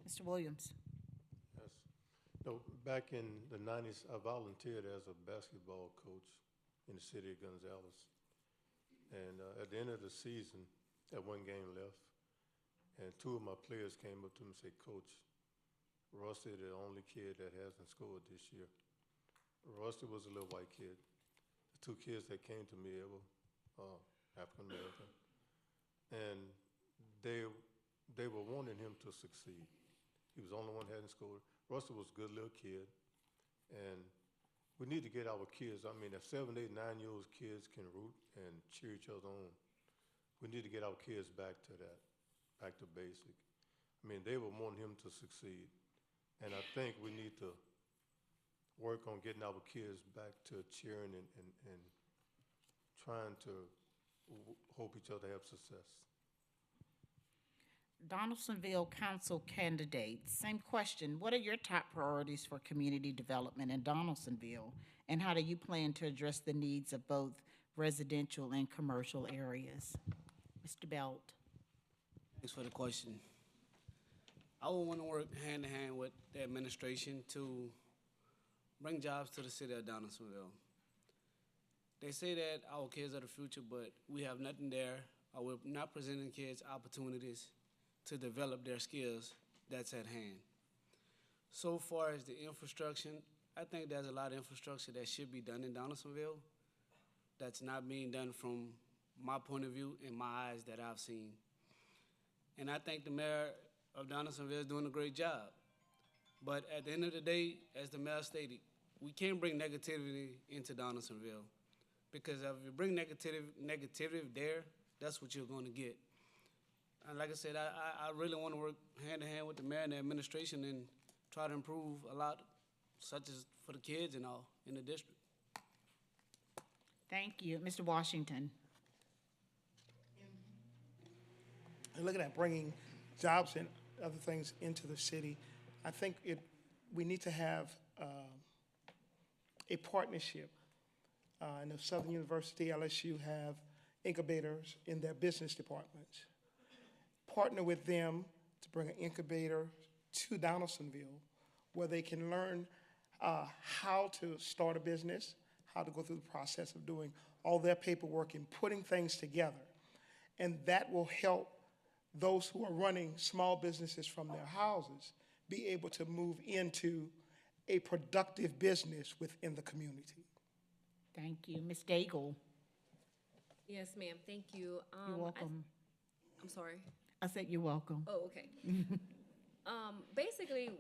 Mr. Williams. Yes. No, back in the 90s, I volunteered as a basketball coach in the city of Gonzales. And at the end of the season, at one game left, and two of my players came up to me and said, "Coach, Rusty, the only kid that hasn't scored this year." Rusty was a little white kid. The two kids that came to me, they were African American, and they were wanting him to succeed. He was the only one that hadn't scored. Rusty was a good little kid, and we need to get our kids. I mean, if 7, 8, 9-year-old kids can root and cheer each other on, we need to get our kids back to that, back to basic. I mean, they were wanting him to succeed, and I think we need to work on getting our kids back to cheering and trying to hope each other have success. Donaldsonville Council candidates, same question. What are your top priorities for community development in Donaldsonville? And how do you plan to address the needs of both residential and commercial areas? Mr. Belt. Thanks for the question. I would want to work hand in hand with the administration to bring jobs to the city of Donaldsonville. They say that our kids are the future, but we have nothing there. We're not presenting kids opportunities to develop their skills that's at hand. So far as the infrastructure, I think there's a lot of infrastructure that should be done in Donaldsonville that's not being done from my point of view and my eyes that I've seen. And I think the mayor of Donaldsonville is doing a great job. But at the end of the day, as the mayor stated, we can't bring negativity into Donaldsonville, because if you bring negativity there, that's what you're going to get. And like I said, I really want to work hand in hand with the mayor and the administration and try to improve a lot, such as for the kids and all in the district. Thank you. Mr. Washington. And looking at bringing jobs and other things into the city, I think we need to have a partnership. In the Southern University, LSU have incubators in their business departments. Partner with them to bring an incubator to Donaldsonville where they can learn how to start a business, how to go through the process of doing all their paperwork and putting things together. And that will help those who are running small businesses from their houses be able to move into a productive business within the community. Thank you. Ms. Daigle. Yes, ma'am. Thank you. You're welcome. I'm sorry. I said you're welcome. Oh, okay. Basically,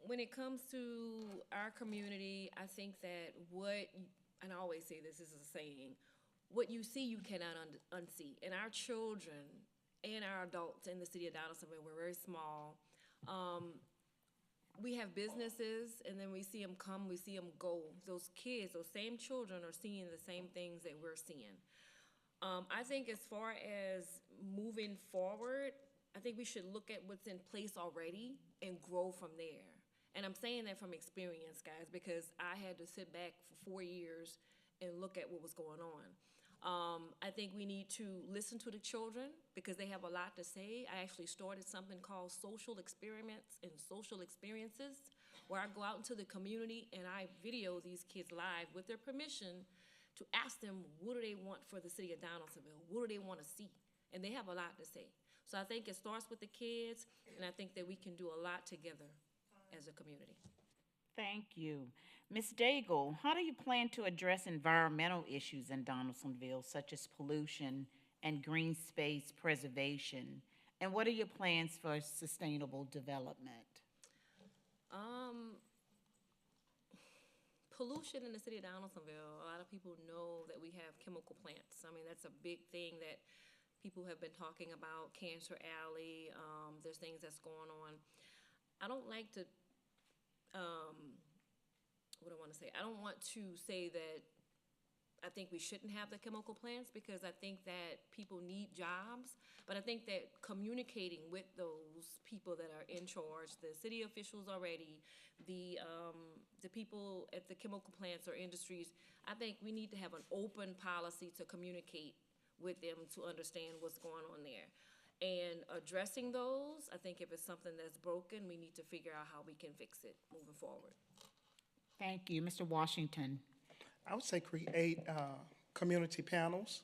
when it comes to our community, I think that and I always say this is a saying, what you see, you cannot unsee. And our children and our adults in the city of Donaldsonville, we're very small. We have businesses, and then we see them come, we see them go. Those kids, those same children are seeing the same things that we're seeing. I think as far as moving forward, I think we should look at what's in place already and grow from there. And I'm saying that from experience, guys, because I had to sit back for 4 years and look at what was going on. I think we need to listen to the children because they have a lot to say. I actually started something called social experiments and social experiences, where I go out into the community and I video these kids live with their permission to ask them, what do they want for the city of Donaldsonville? What do they want to see? And they have a lot to say. So I think it starts with the kids, and I think that we can do a lot together as a community. Thank you. Ms. Daigle, how do you plan to address environmental issues in Donaldsonville, such as pollution and green space preservation? And what are your plans for sustainable development? Pollution in the city of Donaldsonville, a lot of people know that we have chemical plants. I mean, that's a big thing that people have been talking about, Cancer Alley, there's things that's going on. I don't like to, what do I want to say? I don't want to say that I think we shouldn't have the chemical plants, because I think that people need jobs, but I think that communicating with those people that are in charge, the city officials already, the people at the chemical plants or industries, I think we need to have an open policy to communicate with them to understand what's going on there. And addressing those, I think if it's something that's broken, we need to figure out how we can fix it moving forward. Thank you. Mr. Washington. I would say create community panels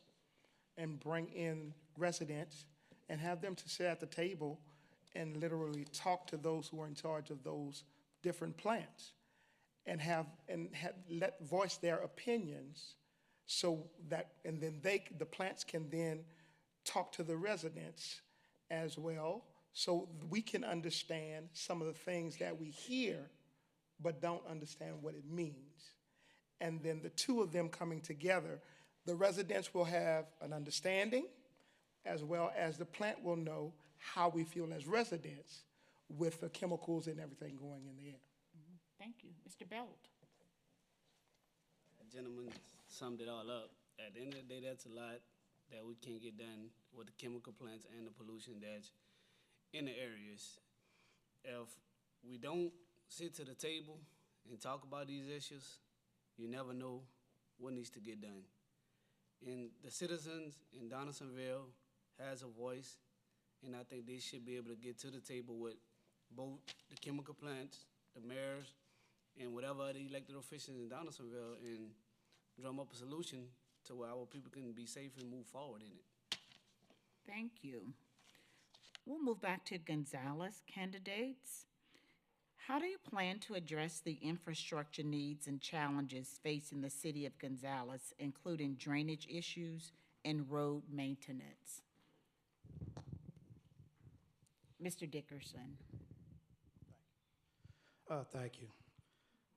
and bring in residents and have them to sit at the table and literally talk to those who are in charge of those different plants and let voice their opinions, so that, and then the plants can then talk to the residents as well, so we can understand some of the things that we hear but don't understand what it means. And then the two of them coming together, the residents will have an understanding, as well as the plant will know how we feel as residents with the chemicals and everything going in the air. Thank you. Mr. Belt. That gentleman summed it all up. At the end of the day, that's a lot that we can't get done with the chemical plants and the pollution that's in the areas. If we don't sit to the table and talk about these issues, you never know what needs to get done. And the citizens in Donaldsonville has a voice, and I think they should be able to get to the table with both the chemical plants, the mayors, and whatever other elected officials in Donaldsonville and drum up a solution to where our people can be safe and move forward in it. Thank you. We'll move back to Gonzales candidates. How do you plan to address the infrastructure needs and challenges facing the city of Gonzales, including drainage issues and road maintenance? Mr. Dickerson. Thank you.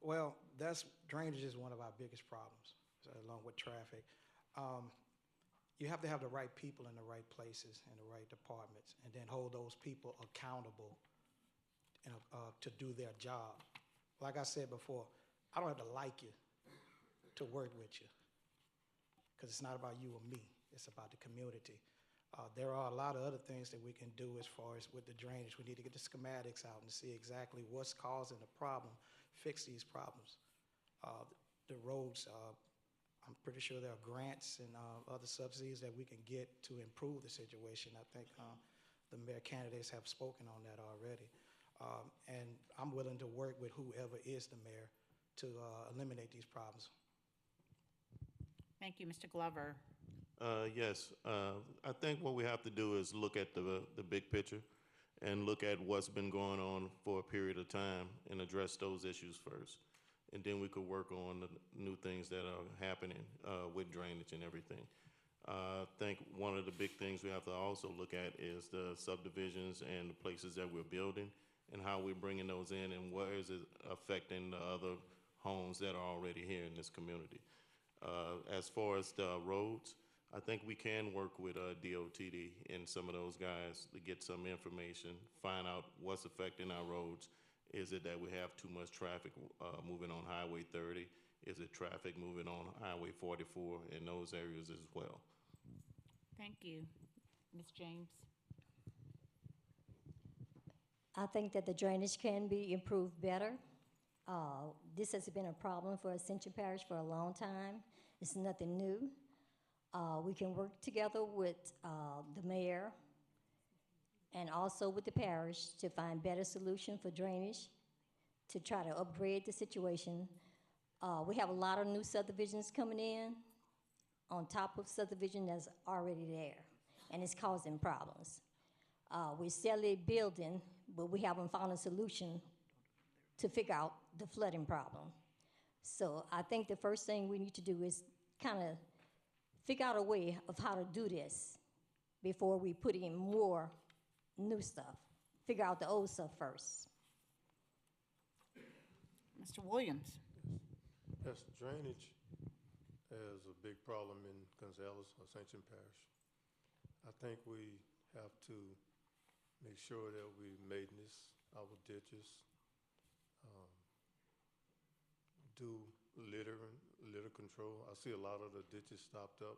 Well, drainage is one of our biggest problems, along with traffic. You have to have the right people in the right places and the right departments, and then hold those people accountable to do their job. Like I said before, I don't have to like you to work with you, because it's not about you or me. It's about the community. There are a lot of other things that we can do as far as with the drainage. We need to get the schematics out and see exactly what's causing the problem, fix these problems. The roads, I'm pretty sure there are grants and other subsidies that we can get to improve the situation. I think the mayor candidates have spoken on that already. And I'm willing to work with whoever is the mayor to eliminate these problems. Thank you, Mr. Glover. Yes, I think what we have to do is look at the big picture and look at what's been going on for a period of time and address those issues first. And then we could work on the new things that are happening with drainage and everything. I think one of the big things we have to also look at is the subdivisions and the places that we're building and how we're bringing those in and where is it affecting the other homes that are already here in this community. As far as the roads, I think we can work with DOTD and some of those guys to get some information, find out what's affecting our roads. Is it that we have too much traffic moving on Highway 30? Is it traffic moving on Highway 44 in those areas as well? Thank you. Ms. James. I think that the drainage can be improved better. This has been a problem for Ascension Parish for a long time. It's nothing new. We can work together with the mayor and also with the parish to find better solution for drainage, to try to upgrade the situation. We have a lot of new subdivisions coming in on top of subdivision that's already there, and it's causing problems. We're steadily building, but we haven't found a solution to figure out the flooding problem. So I think the first thing we need to do is kind of figure out a way of how to do this before we put in more new stuff. Figure out the old stuff first. Mr. Williams. Yes, drainage is a big problem in Gonzales, Ascension Parish. I think we have to make sure that we maintenance our ditches, do litter control. I see a lot of the ditches stopped up.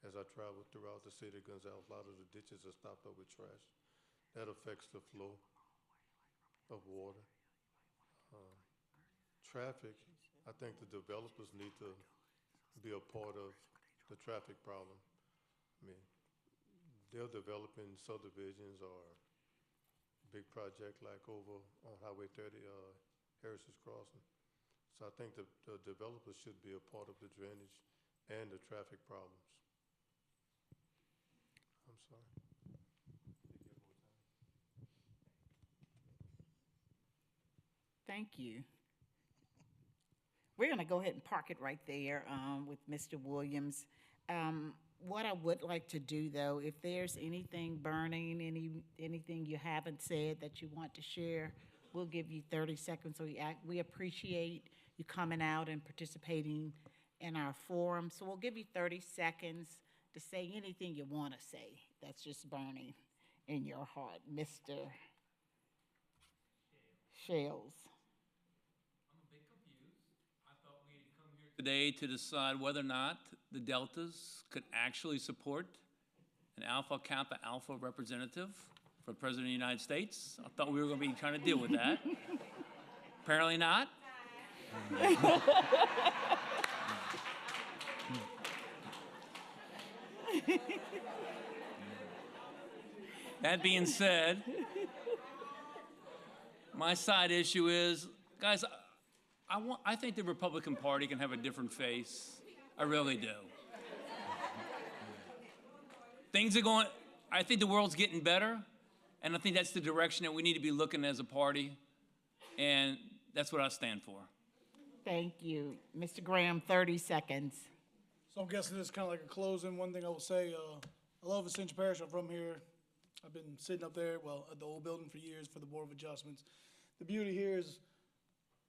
As I travel throughout the city of Gonzales, a lot of the ditches are stopped up with trash. That affects the flow of water. Traffic, I think the developers need to be a part of the traffic problem. I mean, they're developing subdivisions or big project like over on Highway 30, Harris's Crossing. So I think the developers should be a part of the drainage and the traffic problems. I'm sorry. Thank you. We're going to go ahead and park it right there with Mr. Williams. What I would like to do, though, if there's anything burning, anything you haven't said that you want to share, we'll give you 30 seconds. We appreciate you coming out and participating in our forum. So we'll give you 30 seconds to say anything you want to say that's just burning in your heart. Mr. Shales. Today to decide whether or not the Deltas could actually support an Alpha Kappa Alpha representative for the President of the United States. I thought we were going to be trying to deal with that. Apparently not. That being said, my side issue is, guys, I think the Republican Party can have a different face. I really do. Things are going, I think the world's getting better, and I think that's the direction that we need to be looking as a party, and that's what I stand for. Thank you. Mr. Graham, 30 seconds. So I'm guessing this is kind of like a closing. One thing I will say, I love Ascension Parish. I'm from here. I've been sitting up there, well, at the old building for years for the Board of Adjustments. The beauty here is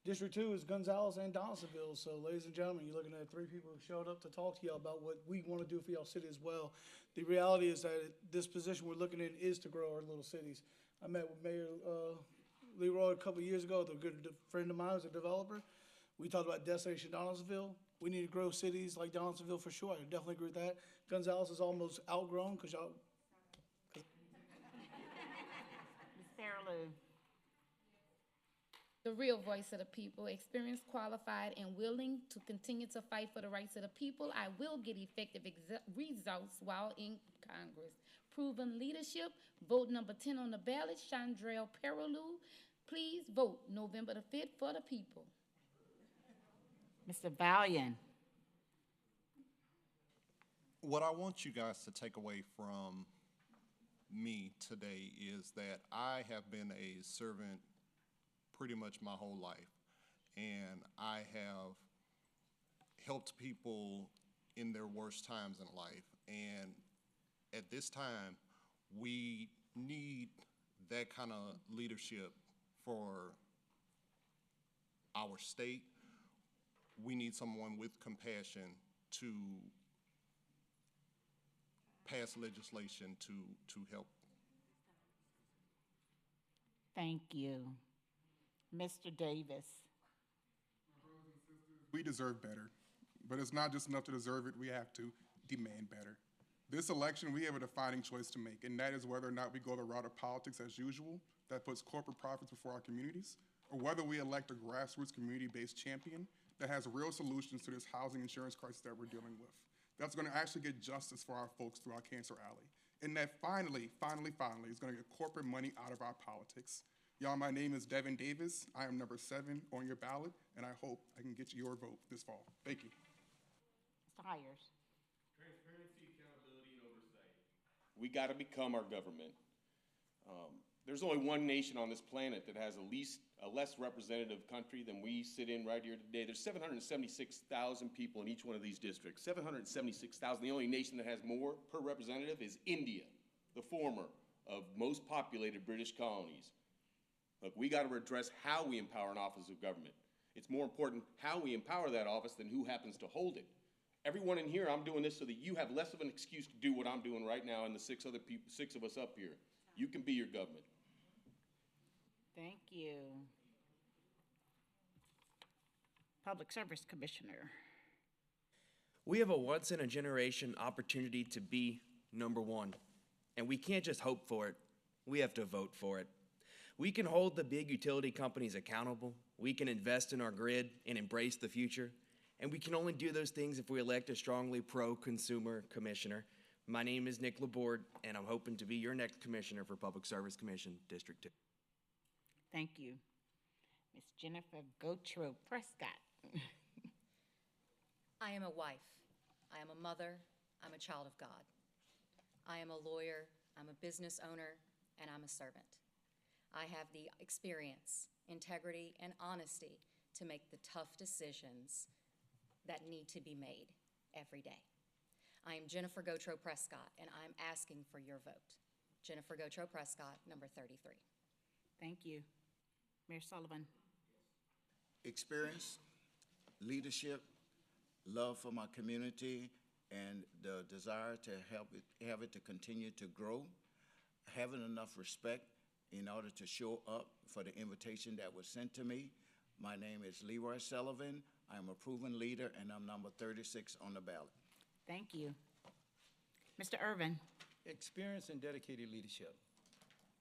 District 2 is Gonzales and Donaldsonville. So, ladies and gentlemen, you're looking at 3 people who showed up to talk to y'all about what we want to do for y'all city as well. The reality is that this position we're looking in is to grow our little cities. I met with Mayor Leroy a couple of years ago, a good friend of mine who's a developer. We talked about Destination Donaldsonville. We need to grow cities like Donaldsonville for sure. I definitely agree with that. Gonzales is almost outgrown because y'all. Ms. Fairlou. The real voice of the people, experienced, qualified, and willing to continue to fight for the rights of the people. I will get effective results while in Congress. Proven leadership, vote number 10 on the ballot, Chandrell Perilou. Please vote November the 5th for the people. Mr. Valiant. What I want you guys to take away from me today is that I have been a servant pretty much my whole life, and I have helped people in their worst times in life. And at this time, we need that kind of leadership for our state. We need someone with compassion to pass legislation to help. Thank you. Mr. Davis. We deserve better, but it's not just enough to deserve it, we have to demand better. This election, we have a defining choice to make, and that is whether or not we go the route of politics as usual that puts corporate profits before our communities, or whether we elect a grassroots community-based champion that has real solutions to this housing insurance crisis that we're dealing with. That's gonna actually get justice for our folks through our Cancer Alley. And that finally is gonna get corporate money out of our politics. Y'all, my name is Devin Davis. I am number 7 on your ballot, and I hope I can get your vote this fall. Thank you. Mr. Hires. Transparency, accountability, and oversight. We got to become our government. There's only one nation on this planet that has a less representative country than we sit in right here today. There's 776,000 people in each one of these districts. 776,000. The only nation that has more per representative is India, the former of most populated British colonies. Look, we got to address how we empower an office of government. It's more important how we empower that office than who happens to hold it. Everyone in here, I'm doing this so that you have less of an excuse to do what I'm doing right now and the 6 of us up here. You can be your government. Thank you. Public Service Commissioner. We have a once-in-a-generation opportunity to be number one, and we can't just hope for it. We have to vote for it. We can hold the big utility companies accountable. We can invest in our grid and embrace the future. And we can only do those things if we elect a strongly pro-consumer commissioner. My name is Nick Laborde, and I'm hoping to be your next commissioner for Public Service Commission, District 2. Thank you. Ms. Jennifer Gautreaux Prescott. I am a wife. I am a mother. I'm a child of God. I am a lawyer. I'm a business owner, and I'm a servant. I have the experience, integrity, and honesty to make the tough decisions that need to be made every day. I am Jennifer Gautreaux Prescott, and I'm asking for your vote. Jennifer Gautreaux Prescott, number 33. Thank you. Mayor Sullivan. Experience, leadership, love for my community, and the desire to have it to continue to grow, having enough respect in order to show up for the invitation that was sent to me. My name is Leroy Sullivan. I'm a proven leader, and I'm number 36 on the ballot. Thank you. Mr. Irvin. Experience and dedicated leadership.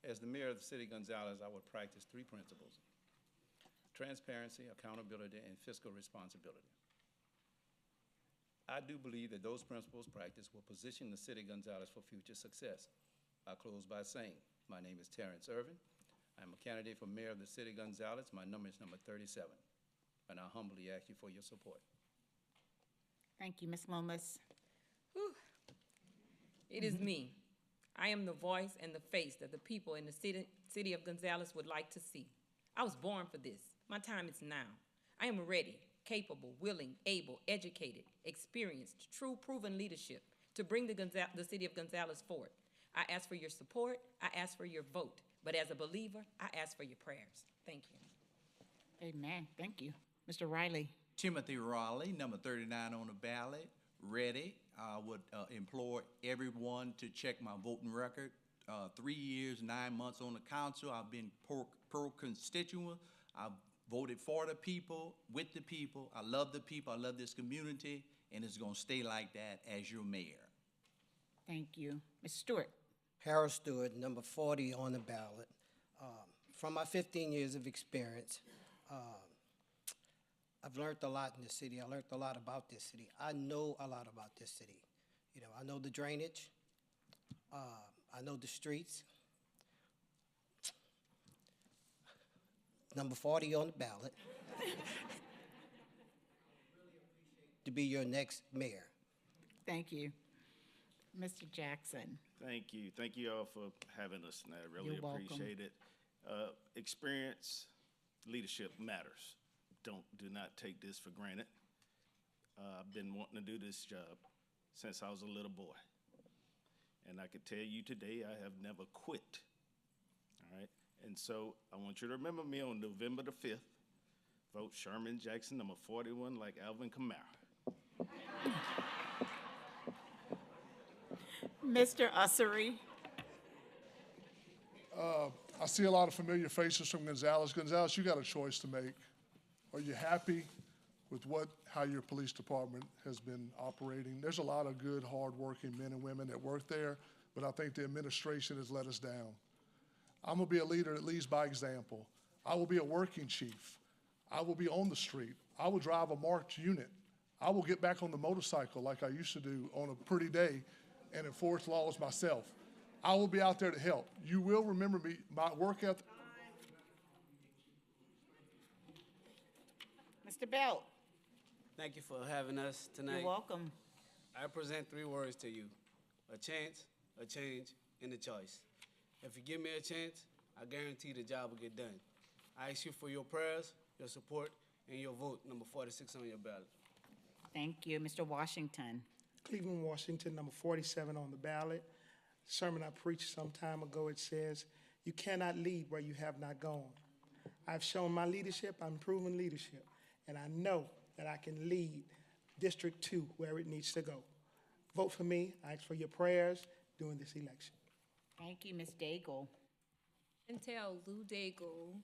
As the mayor of the city of Gonzales, I would practice three principles: transparency, accountability, and fiscal responsibility. I do believe that those principles practiced will position the city of Gonzales for future success. I close by saying, my name is Terrence Irvin. I'm a candidate for mayor of the city of Gonzales. My number is number 37, and I humbly ask you for your support. Thank you, Ms. Lomas. It is me. I am the voice and the face that the people in the city of Gonzales would like to see. I was born for this. My time is now. I am ready, capable, willing, able, educated, experienced, true, proven leadership to bring the city of Gonzales forward. I ask for your support. I ask for your vote. But as a believer, I ask for your prayers. Thank you. Amen. Thank you. Mr. Riley. Timothy Raleigh, number 39 on the ballot, ready. I would implore everyone to check my voting record. 3 years, 9 months on the council. I've been pro-constituent. I've voted for the people, with the people. I love the people. I love this community, and it's going to stay like that as your mayor. Thank you. Ms. Stewart. Harold Stewart, number 40 on the ballot. From my 15 years of experience, I've learned a lot in this city. I learned a lot about this city. I know a lot about this city. You know, I know the drainage. I know the streets. Number 40 on the ballot. To be your next mayor. Thank you. Mr. Jackson. Thank you. Thank you all for having us tonight. I really You're welcome. appreciate it. Experience, leadership matters. Do not take this for granted. I've been wanting to do this job since I was a little boy. And I can tell you today, I have never quit. All right? And so I want you to remember me on November the 5th. Vote Sherman Jackson, number 41, like Alvin Kamara. Mr. Ussery. I see a lot of familiar faces from Gonzales. Gonzales, you got a choice to make. Are you happy with how your police department has been operating? There's a lot of good, hardworking men and women that work there, but I think the administration has let us down. I'm gonna be a leader that leads by example. I will be a working chief. I will be on the street. I will drive a marked unit. I will get back on the motorcycle like I used to do on a pretty day and enforce laws myself. I will be out there to help. You will remember me, my work ethic. Mr. Belt. Thank you for having us tonight. You're welcome. I present 3 words to you: a chance, a change, and a choice. If you give me a chance, I guarantee the job will get done. I ask you for your prayers, your support, and your vote, number 46 on your ballot. Thank you. Mr. Washington. Cleveland, Washington, number 47 on the ballot. Sermon I preached some time ago, it says, you cannot lead where you have not gone. I've shown my leadership, I'm proven leadership, and I know that I can lead District 2 where it needs to go. Vote for me. I ask for your prayers during this election. Thank you, Ms. Daigle. And tell Lou Daigle,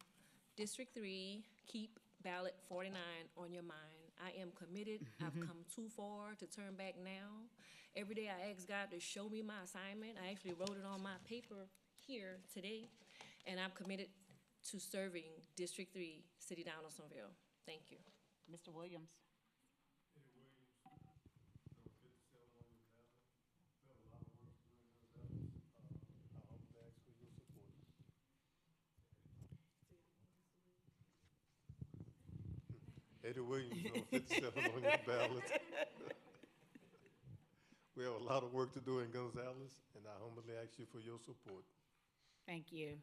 District 3, keep ballot 49 on your mind. I am committed. I've come too far to turn back now. Every day I ask God to show me my assignment. I actually wrote it on my paper here today, and I'm committed to serving District 3, City Donaldsonville. Thank you. Mr. Williams. Eddie Williams, number 57 on your ballot. We have a lot of work to do in Gonzales, and I humbly ask you for your support. Thank you.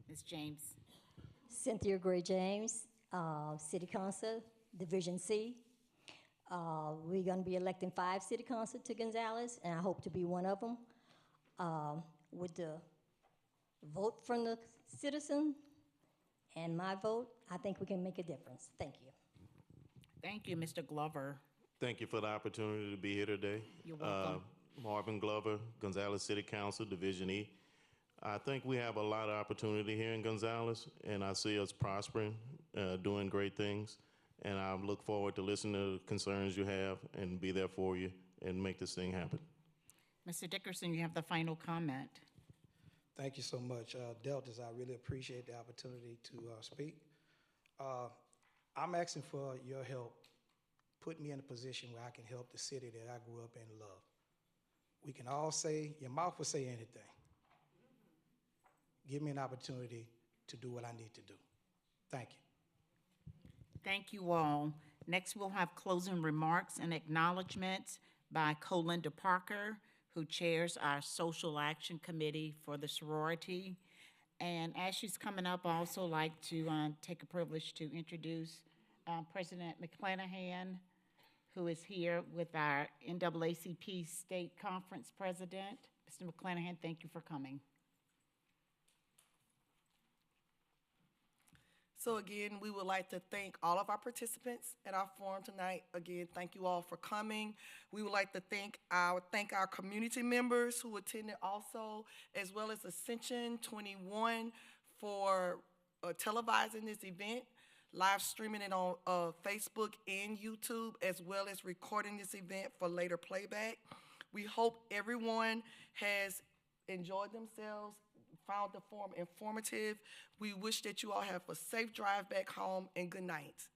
Ms. James. Cynthia Gray James, City Council, Division C. We're going to be electing 5 city council to Gonzales, and I hope to be one of them. With the vote from the citizen and my vote, I think we can make a difference. Thank you. Thank you, Mr. Glover. Thank you for the opportunity to be here today. You're welcome. Marvin Glover, Gonzales City Council, Division E. I think we have a lot of opportunity here in Gonzales, and I see us prospering, doing great things. And I look forward to listening to the concerns you have and be there for you and make this thing happen. Mr. Dickerson, you have the final comment. Thank you so much. Deltas, I really appreciate the opportunity to speak. I'm asking for your help. Put me in a position where I can help the city that I grew up in and love. We can all say, your mouth will say anything. Give me an opportunity to do what I need to do. Thank you. Thank you all. Next, we'll have closing remarks and acknowledgments by Colinda Parker, who chairs our Social Action Committee for the sorority. And as she's coming up, I also like to take a privilege to introduce President McClanahan, who is here with our NAACP State Conference President. Mr. McClanahan, thank you for coming. So again, we would like to thank all of our participants at our forum tonight. Again, thank you all for coming. We would like to thank our community members who attended also, as well as Ascension 21 for televising this event, live streaming it on Facebook and YouTube, as well as recording this event for later playback. We hope everyone has enjoyed themselves, found the forum informative. We wish that you all have a safe drive back home, and good night.